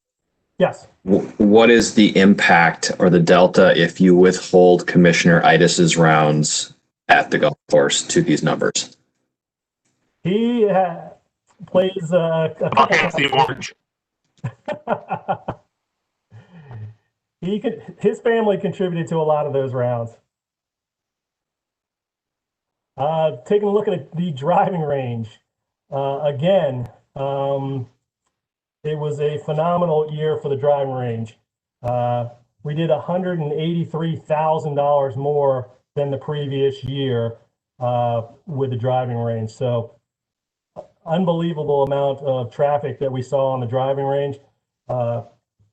Yes. What is the impact or the delta if you withhold Commissioner Idis's rounds at the golf course to these numbers? He plays a couple Half the orange. His family contributed to a lot of those rounds. Taking a look at the driving range, again, it was a phenomenal year for the driving range. We did $183,000 more than the previous year with the driving range. So unbelievable amount of traffic that we saw on the driving range.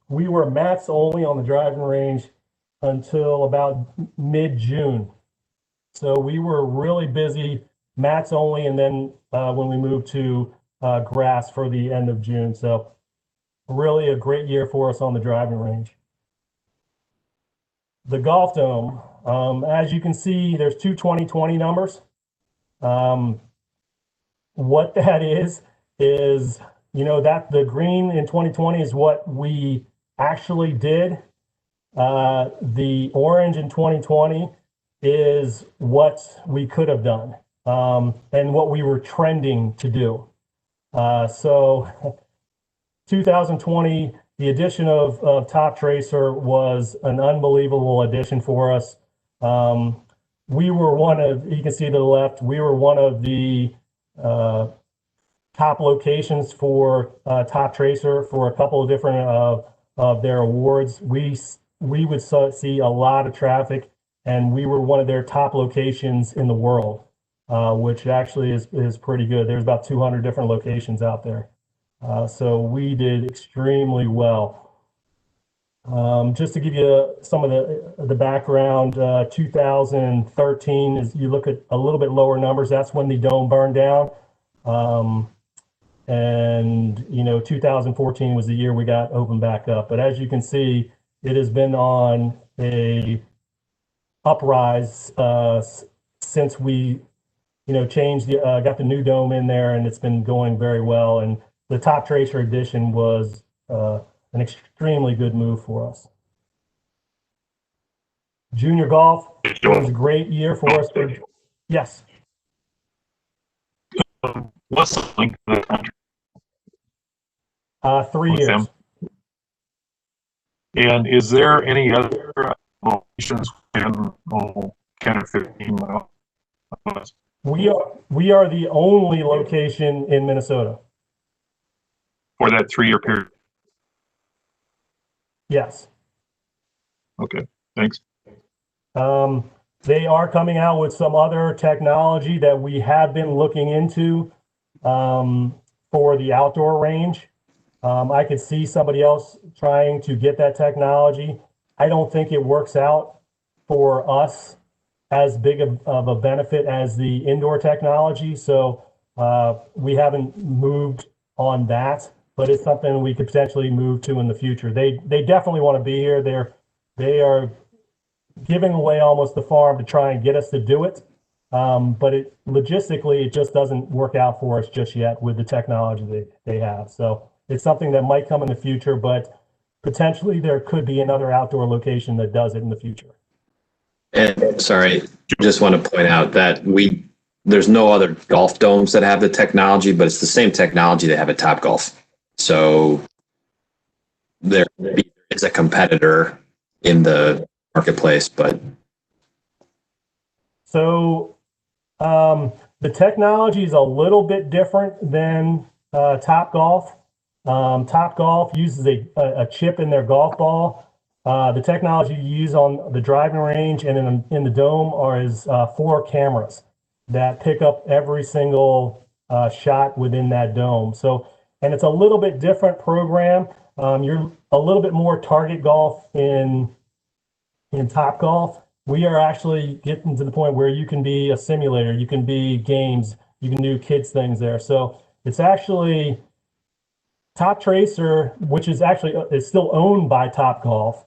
We were mats only on the driving range until about mid-June. So we were really busy, mats only, and then when we moved to grass for the end of June. So really a great year for us on the driving range. The golf dome, as you can see, there's two 2020 numbers. What that is, you know, that the green in 2020 is what we actually did. The orange in 2020 is what we could have done, and what we were trending to do. So 2020, the addition of Top Tracer was an unbelievable addition for us. We were one of, you can see to the left, we were one of the top locations for Top Tracer for a couple of different of their awards. We would see a lot of traffic, and we were one of their top locations in the world, which actually is pretty good. There's about 200 different locations out there. So we did extremely well. Just to give you some of the background, 2013 is, you look at a little bit lower numbers, that's when the dome burned down. And you know, 2014 was the year we got opened back up. But as you can see, it has been on a uprise since we, you know, changed the got the new dome in there, and it's been going very well. And the Top Tracer edition was an extremely good move for us. Junior golf was a great year for us. Yes. What's the length of the contract? 3 years. Them? And is there any other locations in 10 or 15 miles? We are the only location in Minnesota. For that 3-year period? Yes. Okay, thanks. They are coming out with some other technology that we have been looking into for the outdoor range. I could see somebody else trying to get that technology. I don't think it works out for us as big of a benefit as the indoor technology. So we haven't moved on that, but it's something we could potentially move to in the future. They definitely want to be here. They are giving away almost the farm to try and get us to do it. But logistically, it just doesn't work out for us just yet with the technology they have. So it's something that might come in the future, but potentially there could be another outdoor location that does it in the future. And sorry, just want to point out that there's no other golf domes that have the technology, but it's the same technology they have at Topgolf. So there is a competitor in the marketplace, but so the technology is a little bit different than Topgolf. Topgolf uses a chip in their golf ball. The technology you use on the driving range and in the dome is 4 cameras that pick up every single shot within that dome. So, and it's a little bit different program. You're a little bit more target golf in Topgolf, we are actually getting to the point where you can be a simulator, you can be games, you can do kids things there. So it's actually Top Tracer, which is actually is still owned by Top Golf,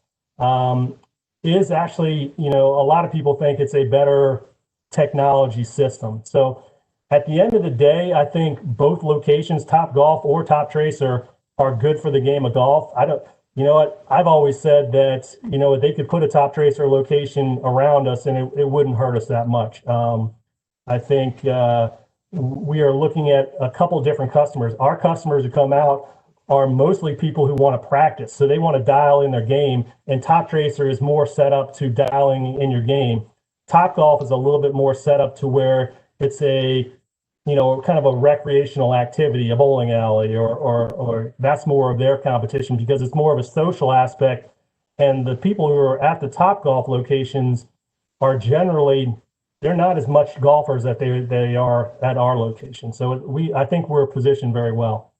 is actually, you know, a lot of people think it's a better technology system. So at the end of the day, I think both locations, Top Golf or Top Tracer, are good for the game of golf. I don't, you know what, I've always said that, you know, they could put a Top Tracer location around us and it wouldn't hurt us that much. I think we are looking at a couple different customers. Our customers who come out are mostly people who want to practice. So they want to dial in their game, and Top Tracer is more set up to dialing in your game. Top Golf is a little bit more set up to where it's a, you know, kind of a recreational activity, a bowling alley, or that's more of their competition because it's more of a social aspect. And the people who are at the Top Golf locations are generally, they're not as much golfers that they are at our location. So I think we're positioned very well.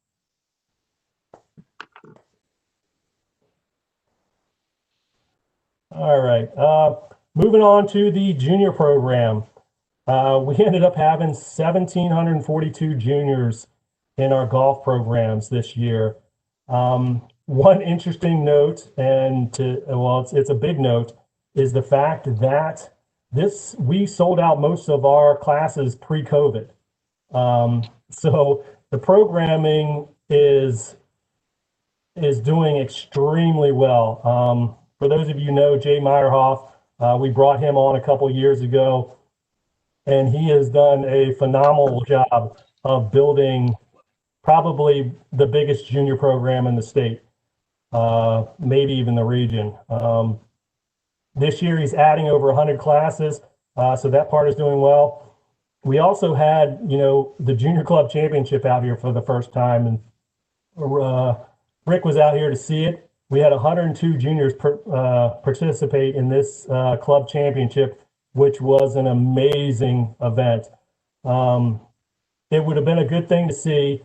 All right, moving on to the junior program. We ended up having 1,742 juniors in our golf programs this year. One interesting note, and it's a big note, is the fact that we sold out most of our classes pre-COVID. So the programming is doing extremely well. For those of you who know Jay Meyerhoff, we brought him on a couple years ago, and he has done a phenomenal job of building probably the biggest junior program in the state, maybe even the region. This year he's adding over 100 classes, so that part is doing well. We also had, you know, the Junior Club Championship out here for the first time, and Rick was out here to see it. We had 102 juniors participate in this club championship, which was an amazing event. It would have been a good thing to see.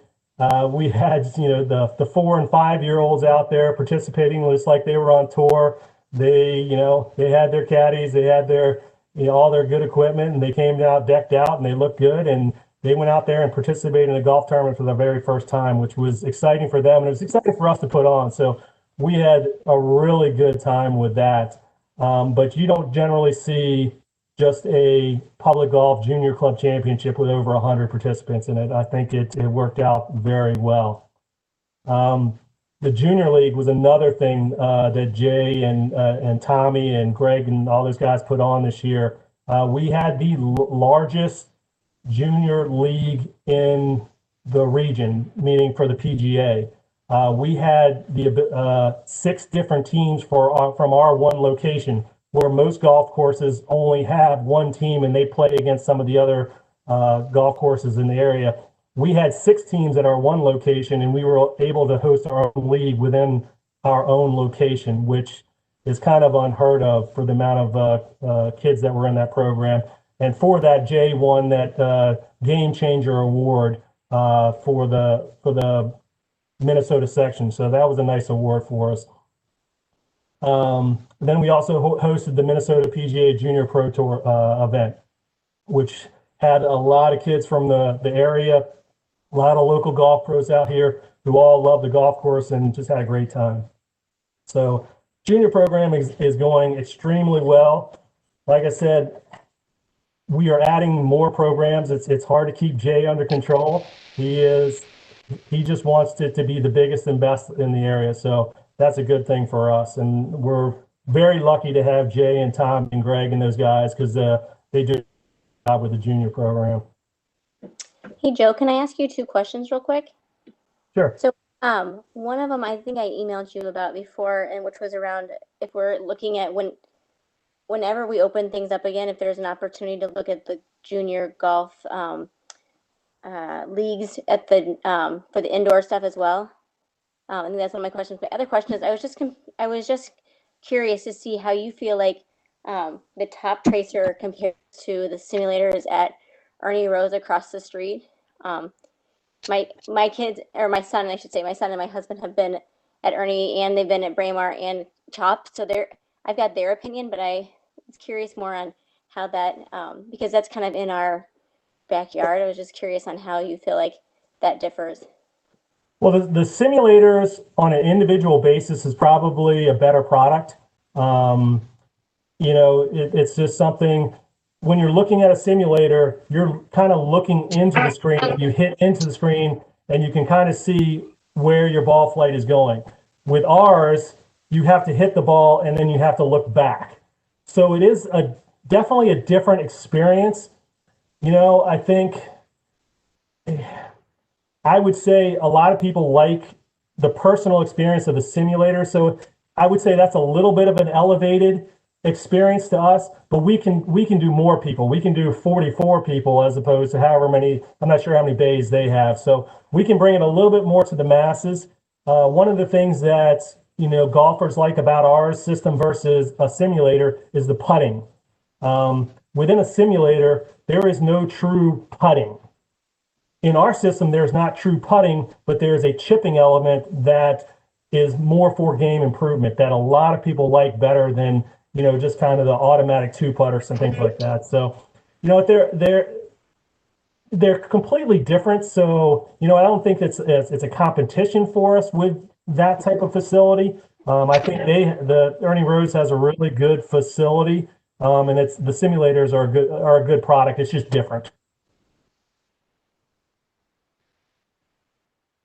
We had, you know, the 4 and 5 year olds out there participating just like they were on tour. They, you know, they had their caddies, they had their, you know, all their good equipment, and they came out decked out and they looked good, and they went out there and participated in a golf tournament for the very first time, which was exciting for them, and it was exciting for us to put on. So we had a really good time with that. But you don't generally see just a public golf junior club championship with over 100 participants in it. I think it worked out very well. The junior league was another thing that Jay and Tommy and Greg and all those guys put on this year. We had the largest junior league in the region, meaning for the PGA. We had the 6 different teams from our one location, where most golf courses only have one team and they play against some of the other golf courses in the area. We had 6 teams at our one location, and we were able to host our own league within our own location, which is kind of unheard of for the amount of kids that were in that program. And for that, Jay won that Game Changer Award for the Minnesota section. So that was a nice award for us. Then we also hosted the Minnesota PGA Junior Pro Tour event, which had a lot of kids from the area, a lot of local golf pros out here who all love the golf course and just had a great time. So junior program is going extremely well. Like I said, we are adding more programs. It's hard to keep Jay under control. He just wants it to be the biggest and best in the area. So that's a good thing for us. And we're very lucky to have Jay and Tom and Greg and those guys, because they do a good job with the junior program. Hey, Joe, can I ask you 2 questions real quick? Sure. So one of them I think I emailed you about before, and which was around if we're looking at whenever we open things up again, if there's an opportunity to look at the junior golf leagues at the for the indoor stuff as well. I think that's one of my questions. My other question is, I was just curious to see how you feel like the Top Tracer compares to the simulators at Ernie Rose across the street. My kids, or my son, I should say, my son and my husband have been at Ernie, and they've been at Braemar and Chop. So I've got their opinion, but I was curious more on how that, because that's kind of in our backyard. I was just curious on how you feel like that differs. Well, the simulators on an individual basis is probably a better product. It's just something, when you're looking at a simulator, you're kind of looking into the screen. You hit into the screen and you can kind of see where your ball flight is going. With ours, you have to hit the ball and then you have to look back. So it is definitely a different experience. I think I would say a lot of people like the personal experience of the simulator. So I would say that's a little bit of an elevated experience to us, but we can do more people. We can do 44 people as opposed to however many, I'm not sure how many bays they have. So we can bring it a little bit more to the masses. One of the things that, golfers like about our system versus a simulator is the putting. Within a simulator, there is no true putting. In our system, there's not true putting, but there's a chipping element that is more for game improvement that a lot of people like better than, just kind of the automatic two putters and things like that. So, they're completely different. So, I don't think it's a competition for us with that type of facility. I think the Ernie Rose has a really good facility, and the simulators are a good product. It's just different.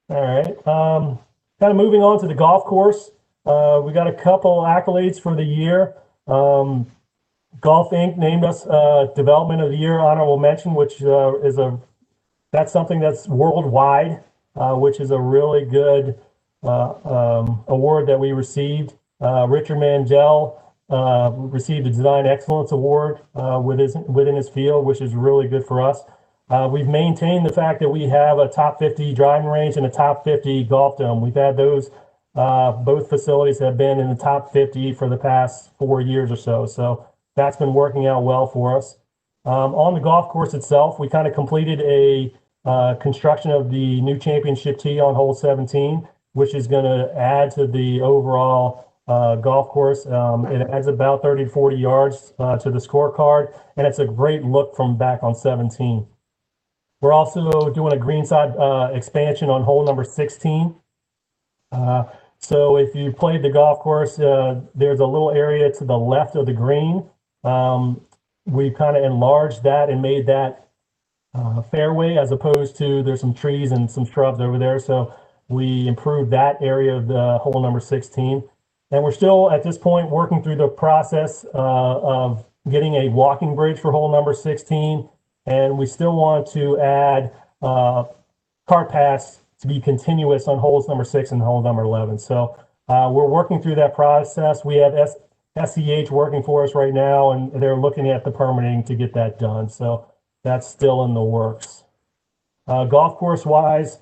All right. Kind of moving on to the golf course. We got a couple accolades for the year. Golf Inc. named us Development of the Year honorable mention, which that's something that's worldwide, which is a really good award that we received. Richard Mandel received a Design Excellence Award within his field, which is really good for us. We've maintained the fact that we have a top 50 driving range and a top 50 golf dome. We've had those, both facilities have been in the top 50 for the past 4 years or so. So that's been working out well for us. On the golf course itself, we kind of completed a construction of the new championship tee on hole 17, which is going to add to the overall golf course. It adds about 30 to 40 yards to the scorecard, and it's a great look from back on 17. We're also doing a greenside expansion on hole number 16. So if you played the golf course, there's a little area to the left of the green. We kind of enlarged that and made that fairway, as opposed to there's some trees and some shrubs over there. So we improved that area of the hole number 16. And we're still at this point working through the process of getting a walking bridge for hole number 16. And we still want to add cart paths to be continuous on holes number 6 and hole number 11. So we're working through that process. We have SEH working for us right now, and they're looking at the permitting to get that done. So that's still in the works. Golf course wise,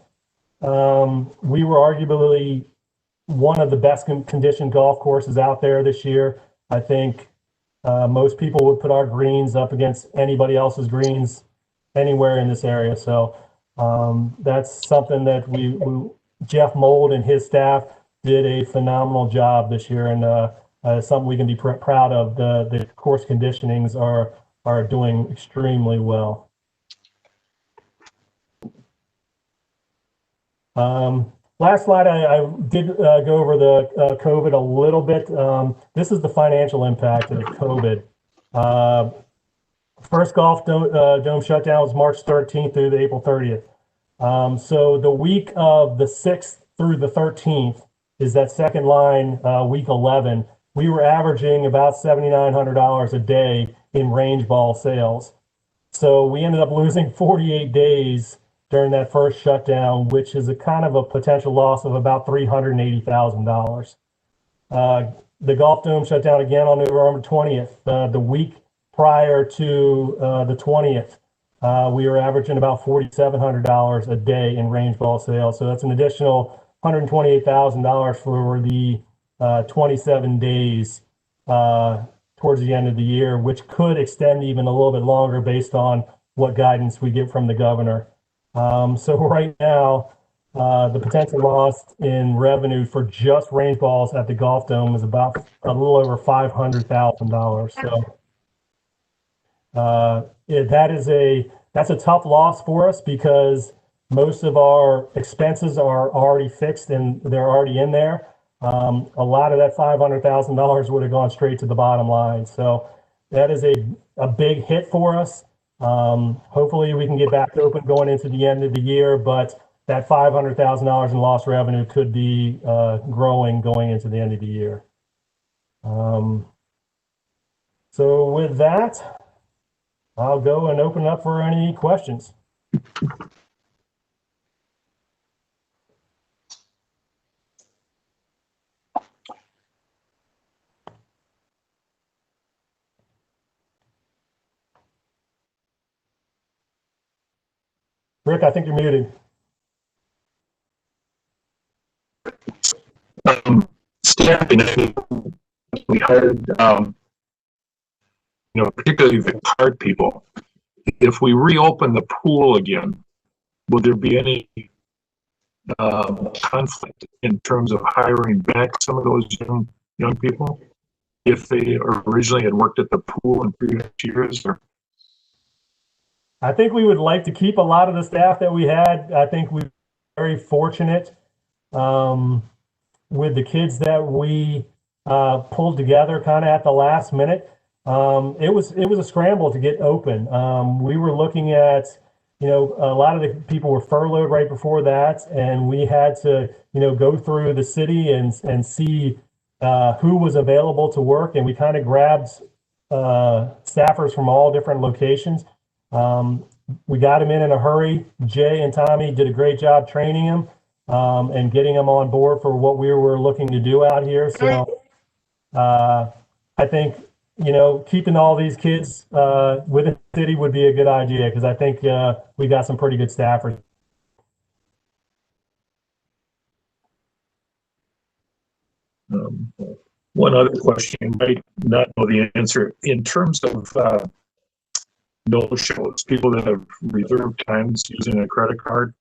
we were arguably one of the best conditioned golf courses out there this year. I think most people would put our greens up against anybody else's greens anywhere in this area. So that's something that Jeff Mold and his staff did a phenomenal job this year, and something we can be proud of. The course conditionings are doing extremely well. Last slide, I did go over the COVID a little bit. This is the financial impact of COVID. First golf dome shutdown was March 13th through the April 30th. So the week of the 6th through the 13th is that second line, week 11. We were averaging about $7,900 a day in range ball sales. So we ended up losing 48 days during that first shutdown, which is a kind of a potential loss of about $380,000. The golf dome shut down again on November 20th. The week prior to the 20th, we were averaging about $4,700 a day in range ball sales. So that's an additional $128,000 for the 27 days towards the end of the year, which could extend even a little bit longer based on what guidance we get from the governor. So right now, the potential loss in revenue for just range balls at the golf dome is about a little over $500,000. So That's a tough loss for us because most of our expenses are already fixed and they're already in there. A lot of that $500,000 would have gone straight to the bottom line. So that is a big hit for us. Hopefully we can get back open going into the end of the year, but that $500,000 in lost revenue could be growing going into the end of the year. So with that, I'll go and open up for any questions. Rick, I think you're muted. Staffing, I think we hired, particularly the card people. If we reopen the pool again, will there be any conflict in terms of hiring back some of those young people if they originally had worked at the pool in previous years? Or? I think we would like to keep a lot of the staff that we had. I think we were very fortunate with the kids that we pulled together kind of at the last minute. It was a scramble to get open. We were looking at, a lot of the people were furloughed right before that, and we had to, go through the city and see who was available to work, and we kind of grabbed staffers from all different locations. We got them in a hurry. Jay and Tommy did a great job training them and getting them on board for what we were looking to do out here. So I think, keeping all these kids within the city would be a good idea because I think we got some pretty good staffers. One other question, you might not know the answer. In terms of no-shows, people that have reserved times using a credit card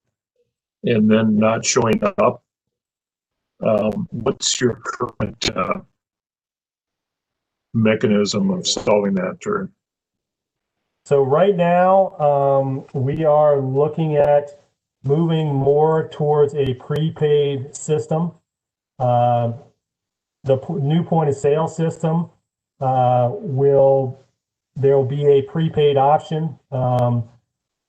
and then not showing up, what's your current mechanism of solving that? Or so right now, we are looking at moving more towards a prepaid system. The new point of sale system there will be a prepaid option.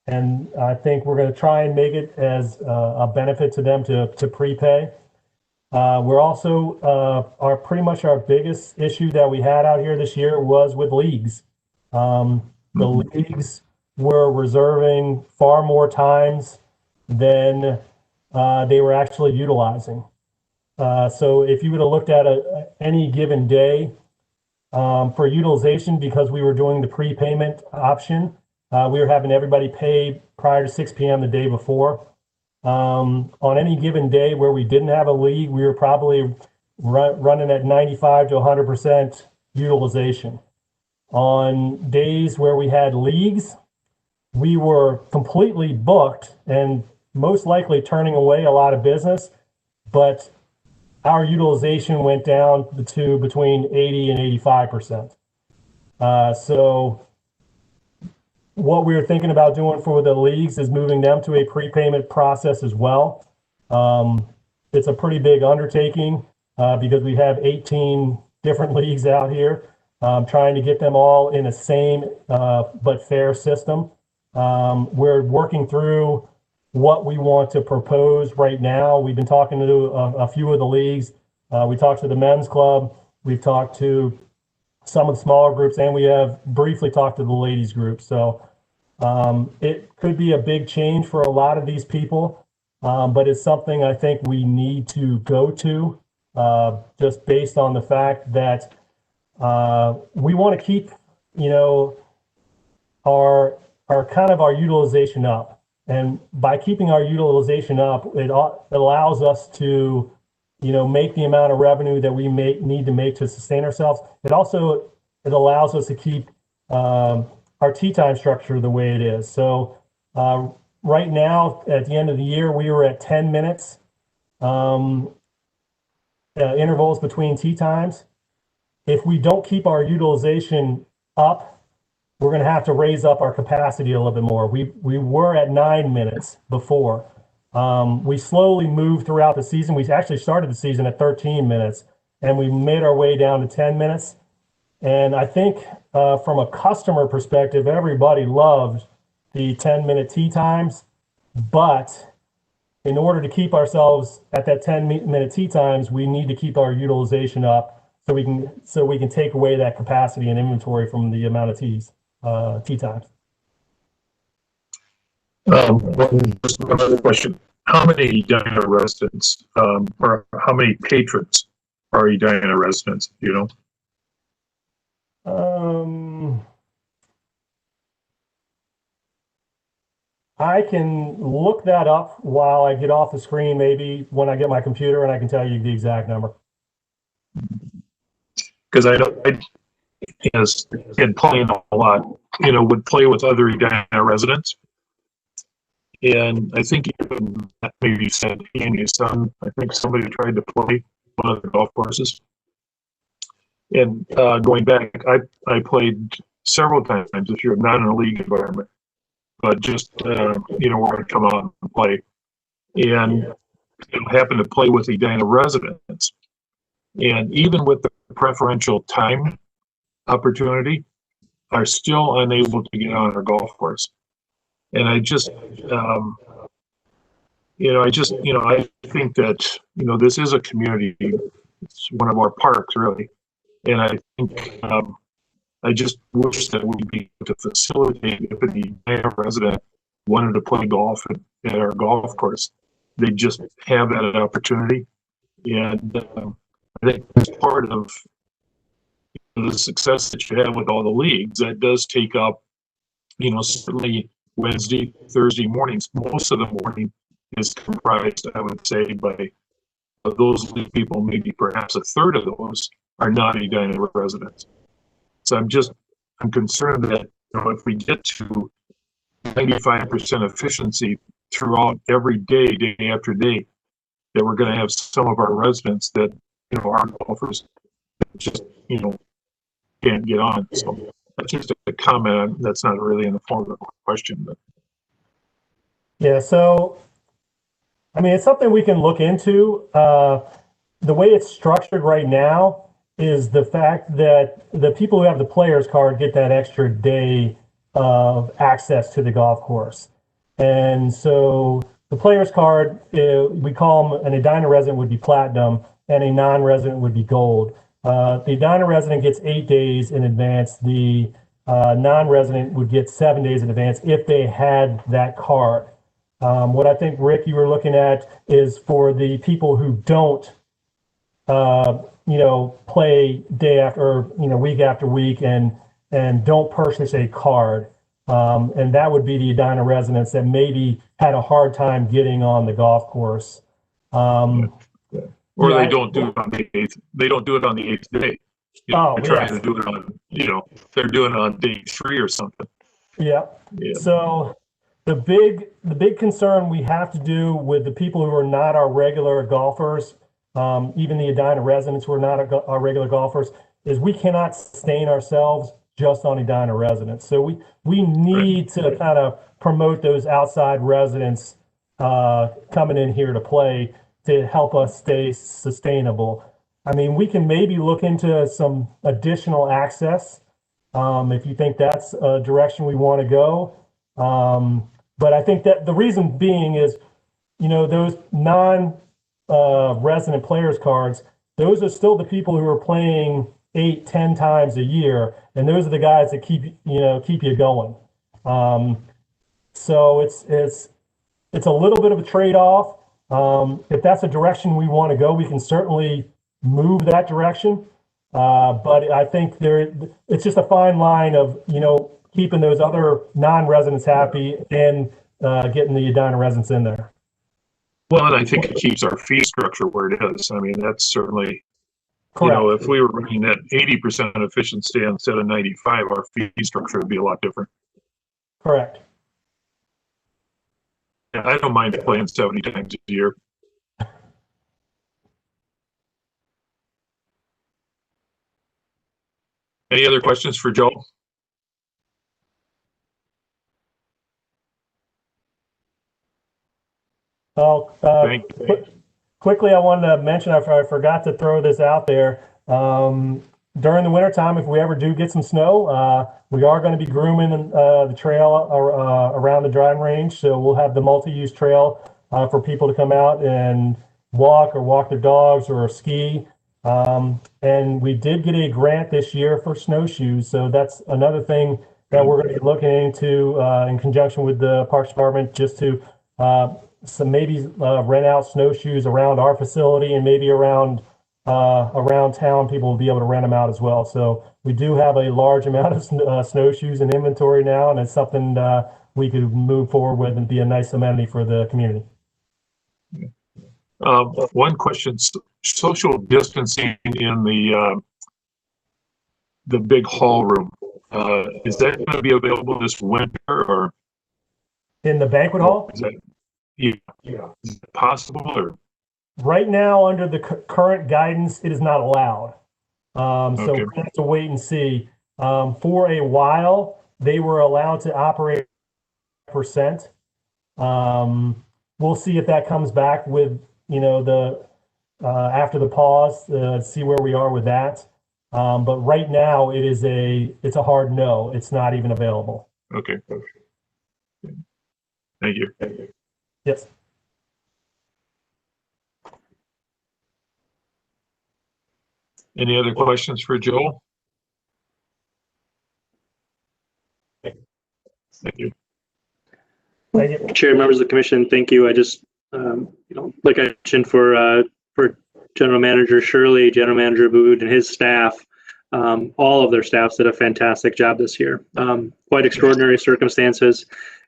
And I think we're going to try and make it as a benefit to them to prepay. We're also, pretty much our biggest issue that we had out here this year was with leagues. The leagues were reserving far more times than they were actually utilizing. So if you would have looked at any given day for utilization, because we were doing the prepayment option, we were having everybody pay prior to 6 p.m. the day before. On any given day where we didn't have a league, we were probably running at 95 to 100% utilization. On days where we had leagues, we were completely booked and most likely turning away a lot of business, but our utilization went down to between 80 and 85%. So what we were thinking about doing for the leagues is moving them to a prepayment process as well. It's a pretty big undertaking because we have 18 different leagues out here, trying to get them all in a same but fair system. We're working through what we want to propose right now. We've been talking to a few of the leagues. We talked to the men's club. We've talked to some of the smaller groups, and we have briefly talked to the ladies group. So it could be a big change for a lot of these people, but it's something I think we need to go to just based on the fact that we want to keep, our kind of our utilization up. And by keeping our utilization up, it allows us to, make the amount of revenue that we need to make to sustain ourselves. It allows us to keep our tee time structure the way it is. So right now, at the end of the year, we were at 10 minutes intervals between tee times. If we don't keep our utilization up, we're going to have to raise up our capacity a little bit more. We were at 9 minutes before. We slowly moved throughout the season. We actually started the season at 13 minutes, and we made our way down to 10 minutes. And I think from a customer perspective, everybody loved the 10-minute tee times, but in order to keep ourselves at that 10-minute tee times, we need to keep our utilization up so we can take away that capacity and inventory from the amount of tee times. Just another question. How many Edina residents, or how many patrons are Edina residents, do you know? I can look that up while I get off the screen, maybe when I get my computer, and I can tell you the exact number. Because I as in playing a lot, would play with other Edina residents. And I think even maybe said he and his son, I think somebody tried to play one of the golf courses. And going back, I played several times this year, not in a league environment, but just, we're going to come out and play. And happened to play with Edina residents. And even with the preferential time opportunity, are still unable to get on our golf course. And I just, I think that, this is a community. It's one of our parks, really. And I think, I just wish that we'd be able to facilitate if an Edina resident wanted to play golf at our golf course. They just have that opportunity. And I think as part of the success that you have with all the leagues, that does take up, certainly Wednesday, Thursday mornings. Most of the morning is comprised, I would say, by those league people. Maybe perhaps a third of those are not Edina residents. So I'm concerned that if we get to 95% efficiency throughout every day, day after day, that we're going to have some of our residents that are golfers that just can't get on. So that's just a comment. That's not really in the form of a question, but yeah. So I mean, it's something we can look into. The way it's structured right now is the fact that the people who have the player's card get that extra day of access to the golf course. And so the player's card, we call them, an Edina resident would be platinum and a non-resident would be gold. The Edina resident gets 8 days in advance. The non-resident would get 7 days in advance if they had that card. What I think, Rick, you were looking at is for the people who don't play day after, or, week after week and don't purchase a card. And that would be the Edina residents that maybe had a hard time getting on the golf course. Or they don't do it on the 8th. They don't do it on the 8th day. They're trying to do it on, they're doing it on day 3 or something. Yeah. So the big concern we have to do with the people who are not our regular golfers, even the Edina residents who are not our regular golfers, is we cannot sustain ourselves just on Edina residents. So we need to kind of promote those outside residents coming in here to play to help us stay sustainable. I mean, we can maybe look into some additional access if you think that's a direction we want to go. But I think that the reason being is, those non-resident players cards, those are still the people who are playing 8-10 times a year, and those are the guys that keep you going. So it's a little bit of a trade-off. If that's a direction we want to go, we can certainly move that direction. But I think it's just a fine line of keeping those other non-residents happy and getting the Edina residents in there. Well, and I think it keeps our fee structure where it is. I mean, that's certainly, correct. If we were running at 80% efficiency instead of 95, our fee structure would be a lot different. Correct. Yeah, I don't mind playing 70 times a year. Any other questions for Joe? Oh, Thank you. quickly, I wanted to mention, I forgot to throw this out there. During the wintertime, if we ever do get some snow, we are going to be grooming the trail around the driving range. So we'll have the multi-use trail for people to come out and walk their dogs or ski. And we did get a grant this year for snowshoes. So that's another thing that we're going to be looking into in conjunction with the Parks Department, just to maybe rent out snowshoes around our facility, and maybe around town, people will be able to rent them out as well. So we do have a large amount of snowshoes in inventory now, and it's something we could move forward with and be a nice amenity for the community. One question: social distancing in the big hall room, is that going to be available this winter, or in the banquet hall? Is that, yeah, is it possible, or? Right now, under the current guidance, it is not allowed. So Okay. we have to wait and see. For a while, they were allowed to operate %. We'll see if that comes back with, the after the pause, see where we are with that. But right now, it's a hard no. It's not even available. Okay. Thank you. Yes. Any other questions for Joel? Thank you. Thank you. Chair, members of the commission, thank you. I just, like I mentioned for General Manager Shirley, General Manager Abood, and his staff, all of their staffs did a fantastic job this year. Quite extraordinary circumstances.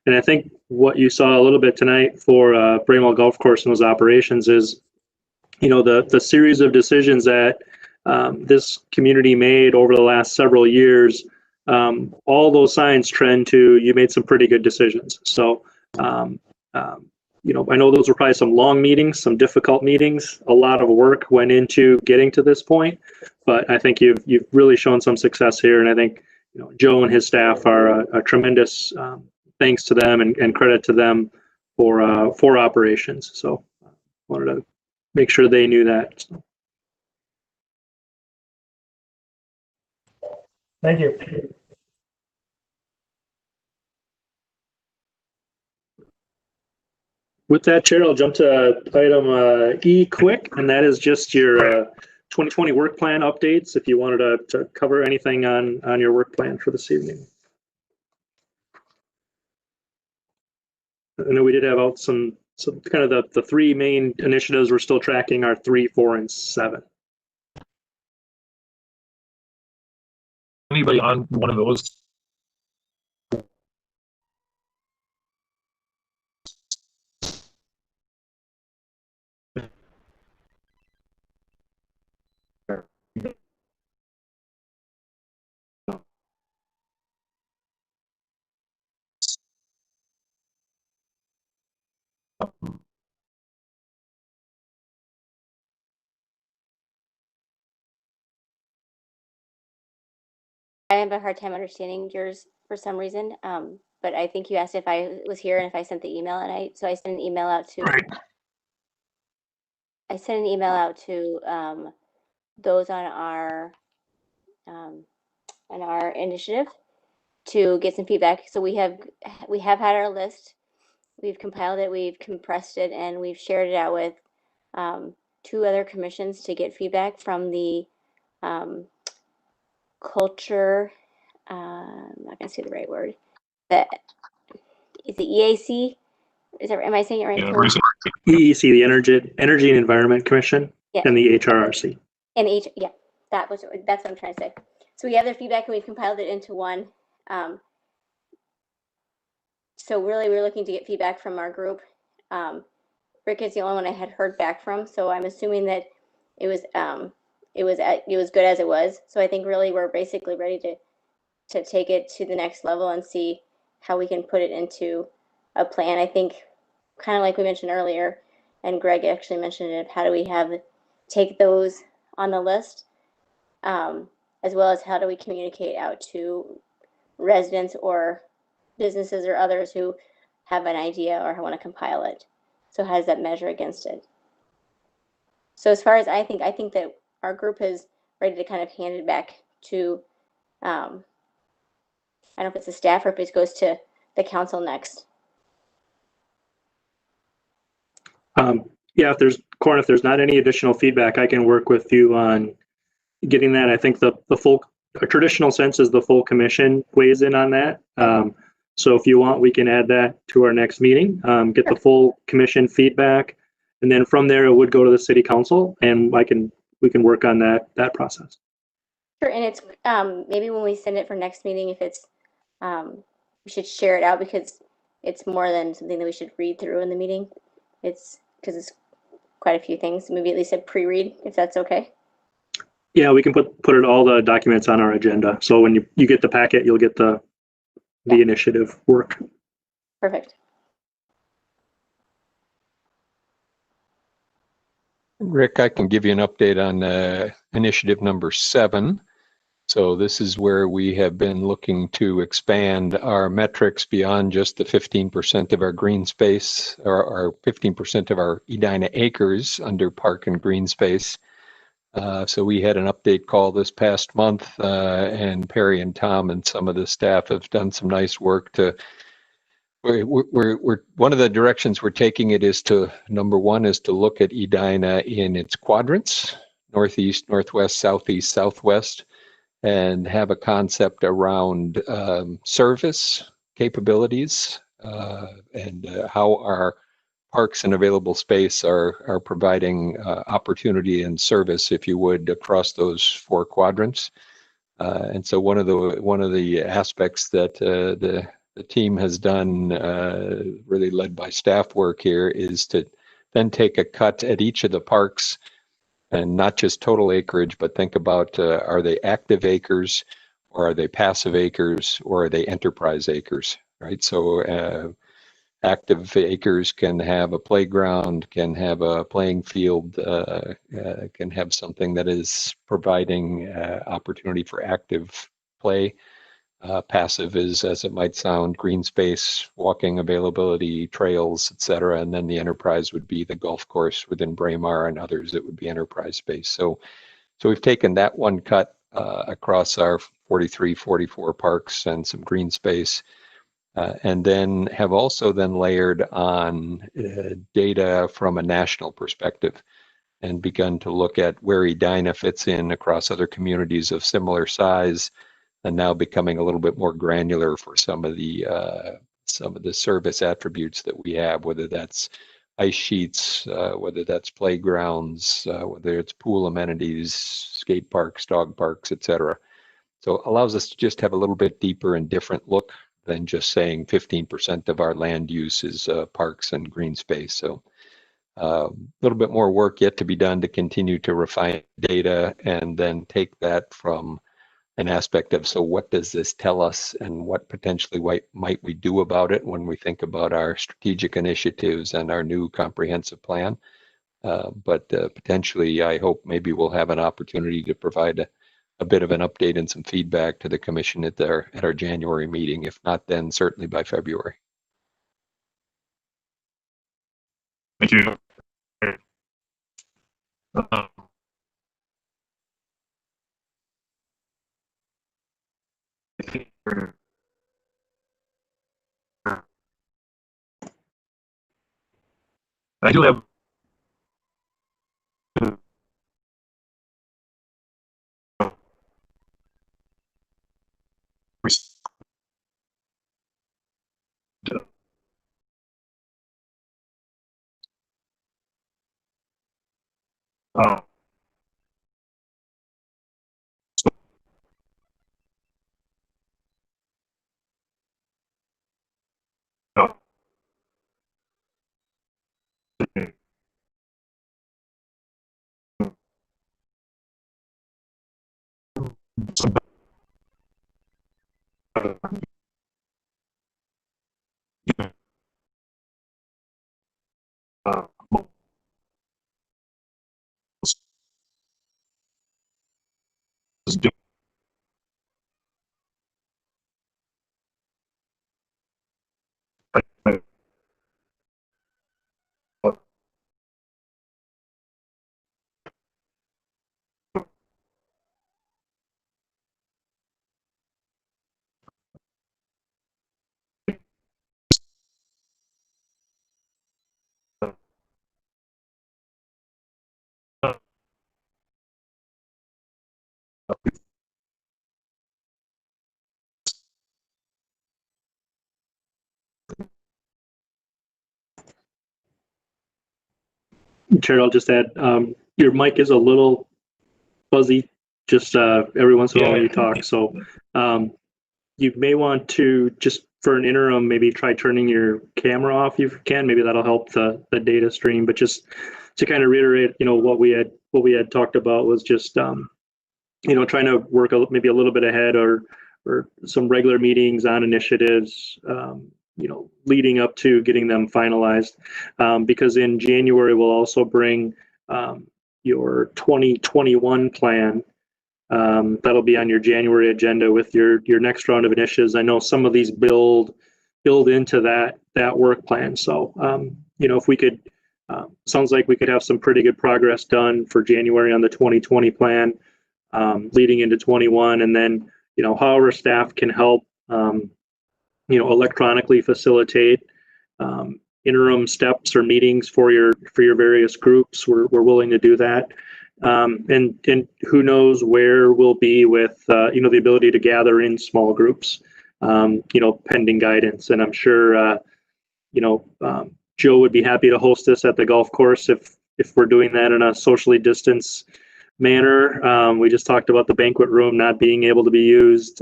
And I think what you saw a little bit tonight for Braemar Golf Course and those operations is, the series of decisions that this community made over the last several years. All those signs trend to you made some pretty good decisions. So, I know those were probably some long meetings, some difficult meetings. A lot of work went into getting to this point, but I think you've really shown some success here. And I think Joe and his staff are a tremendous thanks to them and credit to them for operations. So, wanted to make sure they knew that. So. Thank you. With that, Chair, I'll jump to item E quick, and that is just your 2020 work plan updates, if you wanted to cover anything on your work plan for this evening. I know we did have out some kind of the three main initiatives we're still tracking are 3, 4, and 7. Anybody on one of those? I have a hard time understanding yours for some reason, but I think you asked if I was here and if I sent the email, and I sent an email out to. Right. I sent an email out to those on our initiative to get some feedback. So we have had our list. We've compiled it, we've compressed it, and we've shared it out with 2 other commissions to get feedback from the culture. I'm not gonna say the right word. Is it EAC? Am I saying it right? Yeah, EEC, the Energy and Environment Commission, Yeah. and the HRRC. And yeah, that's what I'm trying to say. So we have their feedback and we've compiled it into one. So really, we're looking to get feedback from our group. Rick is the only one I had heard back from, so I'm assuming that it was good as it was. So I think really we're basically ready to take it to the next level and see how we can put it into a plan. I think kind of like we mentioned earlier, and Greg actually mentioned it, how do we take those on the list, as well as how do we communicate out to residents or businesses or others who have an idea or want to compile it. So how does that measure against it? So as far as I think that our group is ready to kind of hand it back to, I don't know if it's the staff or if it goes to the council next. Yeah, if there's not any additional feedback, I can work with you on getting that. I think the full, a traditional sense is the full commission weighs in on that. So if you want, we can add that to our next meeting, get the full commission feedback. And then from there, it would go to the city council, and we can work on that process. Sure, and it's maybe when we send it for next meeting, if it's we should share it out because it's more than something that we should read through in the meeting. It's because it's quite a few things. Maybe at least a pre-read, if that's okay. Yeah, we can put all the documents on our agenda. So when you get the packet, you'll get the initiative work. Perfect. Rick, I can give you an update on initiative number 7. So this is where we have been looking to expand our metrics beyond just the 15% of our green space, or 15% of our Edina acres under park and green space. So we had an update call this past month, and Perry and Tom and some of the staff have done some nice work to. We're one of the directions we're taking it is to, number one, is to look at Edina in its quadrants: northeast, northwest, southeast, southwest, and have a concept around service capabilities and how our parks and available space are providing opportunity and service, if you would, across those 4 quadrants. And so one of the aspects that the team has done, really led by staff work here, is to then take a cut at each of the parks, and not just total acreage, but think about, are they active acres, or are they passive acres, or are they enterprise acres, right? So active acres can have a playground, can have a playing field, can have something that is providing opportunity for active play. Passive is, as it might sound, green space, walking availability, trails, etc. And then the enterprise would be the golf course within Braemar, and others that would be enterprise space. So we've taken that one cut across our 43, 44 parks and some green space, and then have also then layered on data from a national perspective and begun to look at where Edina fits in across other communities of similar size, and now becoming a little bit more granular for some of the service attributes that we have, whether that's ice sheets, whether that's playgrounds, whether it's pool amenities, skate parks, dog parks, etc. So it allows us to just have a little bit deeper and different look than just saying 15% of our land use is parks and green space. So a little bit more work yet to be done to continue to refine data, and then take that from an aspect of, so what does this tell us, and what potentially might we do about it when we think about our strategic initiatives and our new comprehensive plan. But potentially, I hope maybe we'll have an opportunity to provide a bit of an update and some feedback to the commission at our January meeting. If not, then certainly by February. Thank you. I do have Chair, I'll just add, your mic is a little fuzzy, just every once in a while when you talk. So you may want to just for an interim, maybe try turning your camera off if you can. Maybe that'll help the data stream. But just to kind of reiterate, what we had talked about was just trying to work maybe a little bit ahead or some regular meetings on initiatives, leading up to getting them finalized. Because in January, we'll also bring your 2021 plan. That'll be on your January agenda with your next round of initiatives. I know some of these build into that work plan. So, if we could, sounds like we could have some pretty good progress done for January on the 2020 plan, leading into 21, and then, however staff can help, electronically facilitate interim steps or meetings for your various groups. We're willing to do that. And who knows where we'll be with, the ability to gather in small groups, pending guidance. And I'm sure, Joe would be happy to host this at the golf course if we're doing that in a socially distanced manner. We just talked about the banquet room not being able to be used.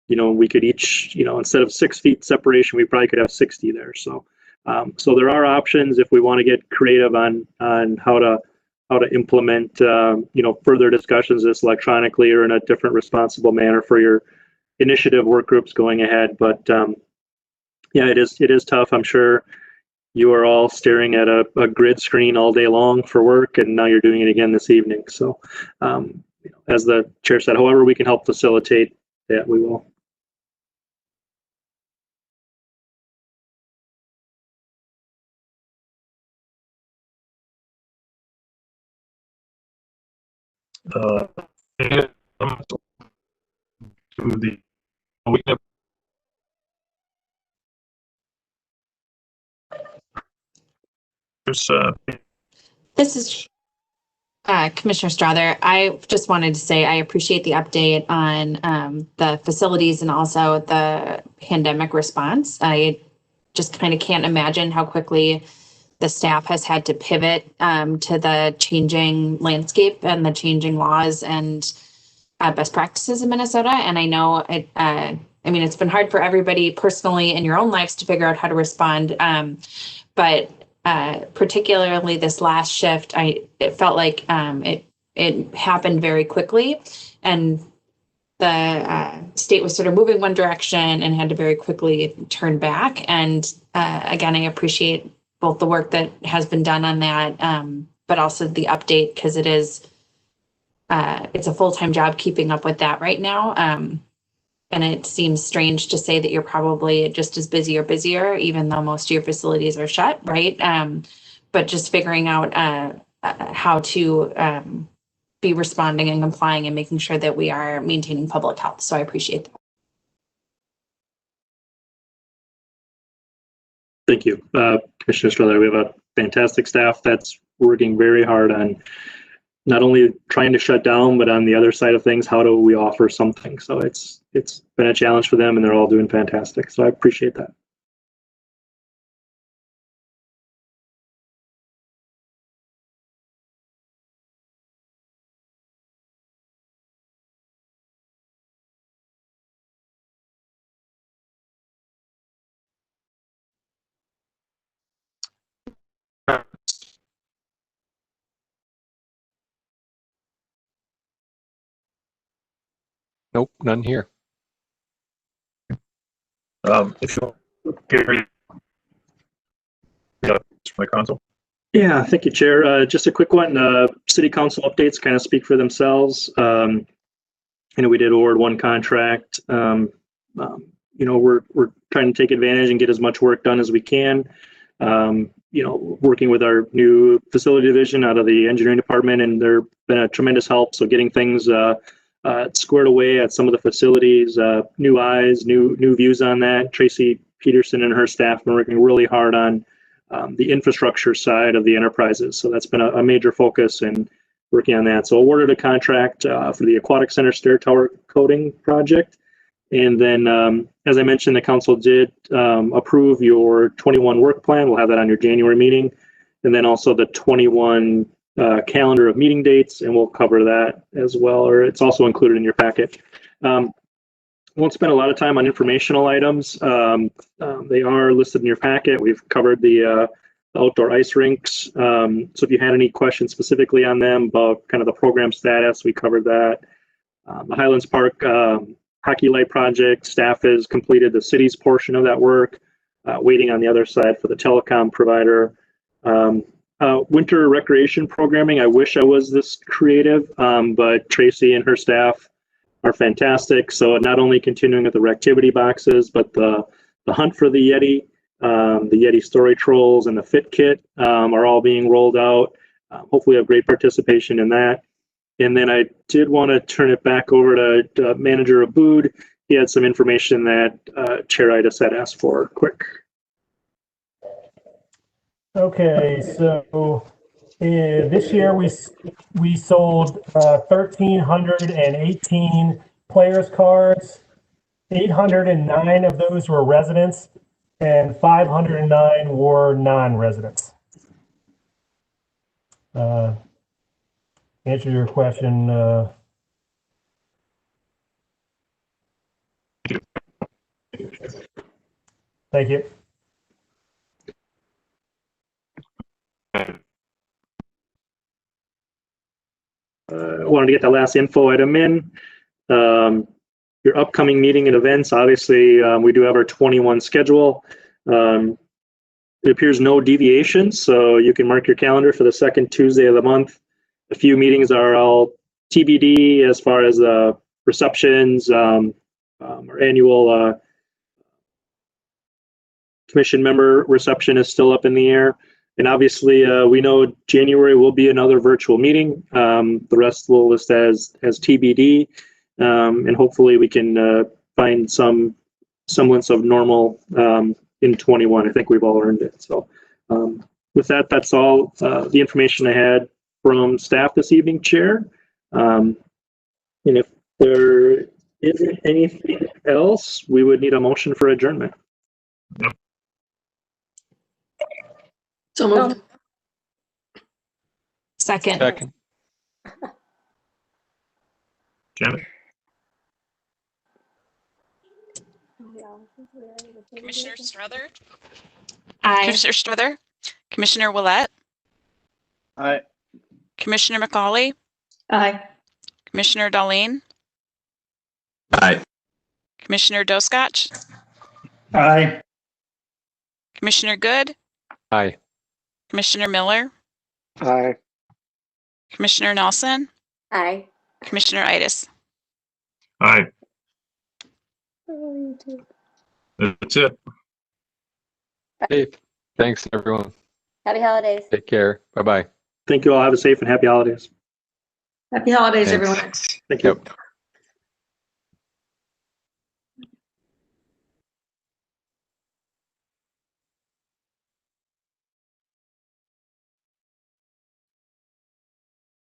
We could each, instead of 6 feet separation, we probably could have 60 there. So there are options if we want to get creative on how to implement, further discussions this electronically or in a different responsible manner for your initiative work groups going ahead. But yeah, it is tough. I'm sure you are all staring at a grid screen all day long for work, and now you're doing it again this evening. So as the chair said, however we can help facilitate that, we will. To the This is Commissioner Strother. I just wanted to say I appreciate the update on the facilities and also the pandemic response. I just kind of can't imagine how quickly the staff has had to pivot to the changing landscape and the changing laws and best practices in Minnesota. And I know it's been hard for everybody personally in your own lives to figure out how to respond. But particularly this last shift, it felt like it happened very quickly, and the state was sort of moving one direction and had to very quickly turn back. And again, I appreciate both the work that has been done on that, but also the update, because it's a full-time job keeping up with that right now. And it seems strange to say that you're probably just as busy or busier, even though most of your facilities are shut, right? But just figuring out how to be responding and complying and making sure that we are maintaining public health. So I appreciate that. Thank you, Commissioner Strother. We have a fantastic staff that's working very hard on not only trying to shut down, but on the other side of things, how do we offer something? So it's been a challenge for them, and they're all doing fantastic. So I appreciate that. Nope, none here. If you Gary, my console. Yeah, thank you, Chair. Just a quick one. City Council updates kind of speak for themselves. We did award one contract. We're trying to take advantage and get as much work done as we can. Working with our new facility division out of the engineering department, and they've been a tremendous help. So getting things squared away at some of the facilities, new eyes, new views on that. Tracy Peterson and her staff have been working really hard on the infrastructure side of the enterprises. So that's been a major focus and working on that. So awarded a contract for the Aquatic Center stair tower coating project. And then, as I mentioned, the council did approve your 21 work plan. We'll have that on your January meeting. and then also the 21 calendar of meeting dates, and we'll cover that as well, or it's also included in your packet. Won't spend a lot of time on informational items. They are listed in your packet. We've covered the outdoor ice rinks. So if you had any questions specifically on them about kind of the program status, we covered that. The Highlands Park hockey light project, staff has completed the city's portion of that work, waiting on the other side for the telecom provider. Winter recreation programming, I wish I was this creative, but Tracy and her staff are fantastic. So not only continuing with the Reactivity boxes, but the hunt for the Yeti story trolls, and the fit kit are all being rolled out. Hopefully have great participation in that. And then I did want to turn it back over to Manager Abood. He had some information that Chair Itis had asked for quick. Okay, so this year we sold 1,318 players cards. 809 of those were residents, and 509 were non-residents. Answer your question. Thank you. Wanted to get the last info item in. Your upcoming meeting and events, obviously, we do have our 21 schedule. It appears no deviations, so you can mark your calendar for the second Tuesday of the month. A few meetings are all TBD as far as receptions. Our annual commission member reception is still up in the air. And obviously, we know January will be another virtual meeting. The rest will list as TBD. And hopefully we can find some semblance of normal in 21. I think we've all earned it. So with that, that's all the information I had from staff this evening, Chair. And if there isn't anything else, we would need a motion for adjournment. So moved. Second. Janet? Commissioner Strother? Aye. Commissioner Strother? Commissioner Willett? Aye. Commissioner McCauley? Aye. Commissioner Darlene? Aye. Commissioner Doskotch? Aye. Commissioner Good? Aye. Commissioner Miller? Aye. Commissioner Nelson? Aye. Commissioner Itis? Aye. That's it. Hey, thanks, everyone. Happy holidays. Take care. Bye-bye. Thank you all. Have a safe and happy holidays. Happy holidays, Thanks. everyone. Thank you. Yep.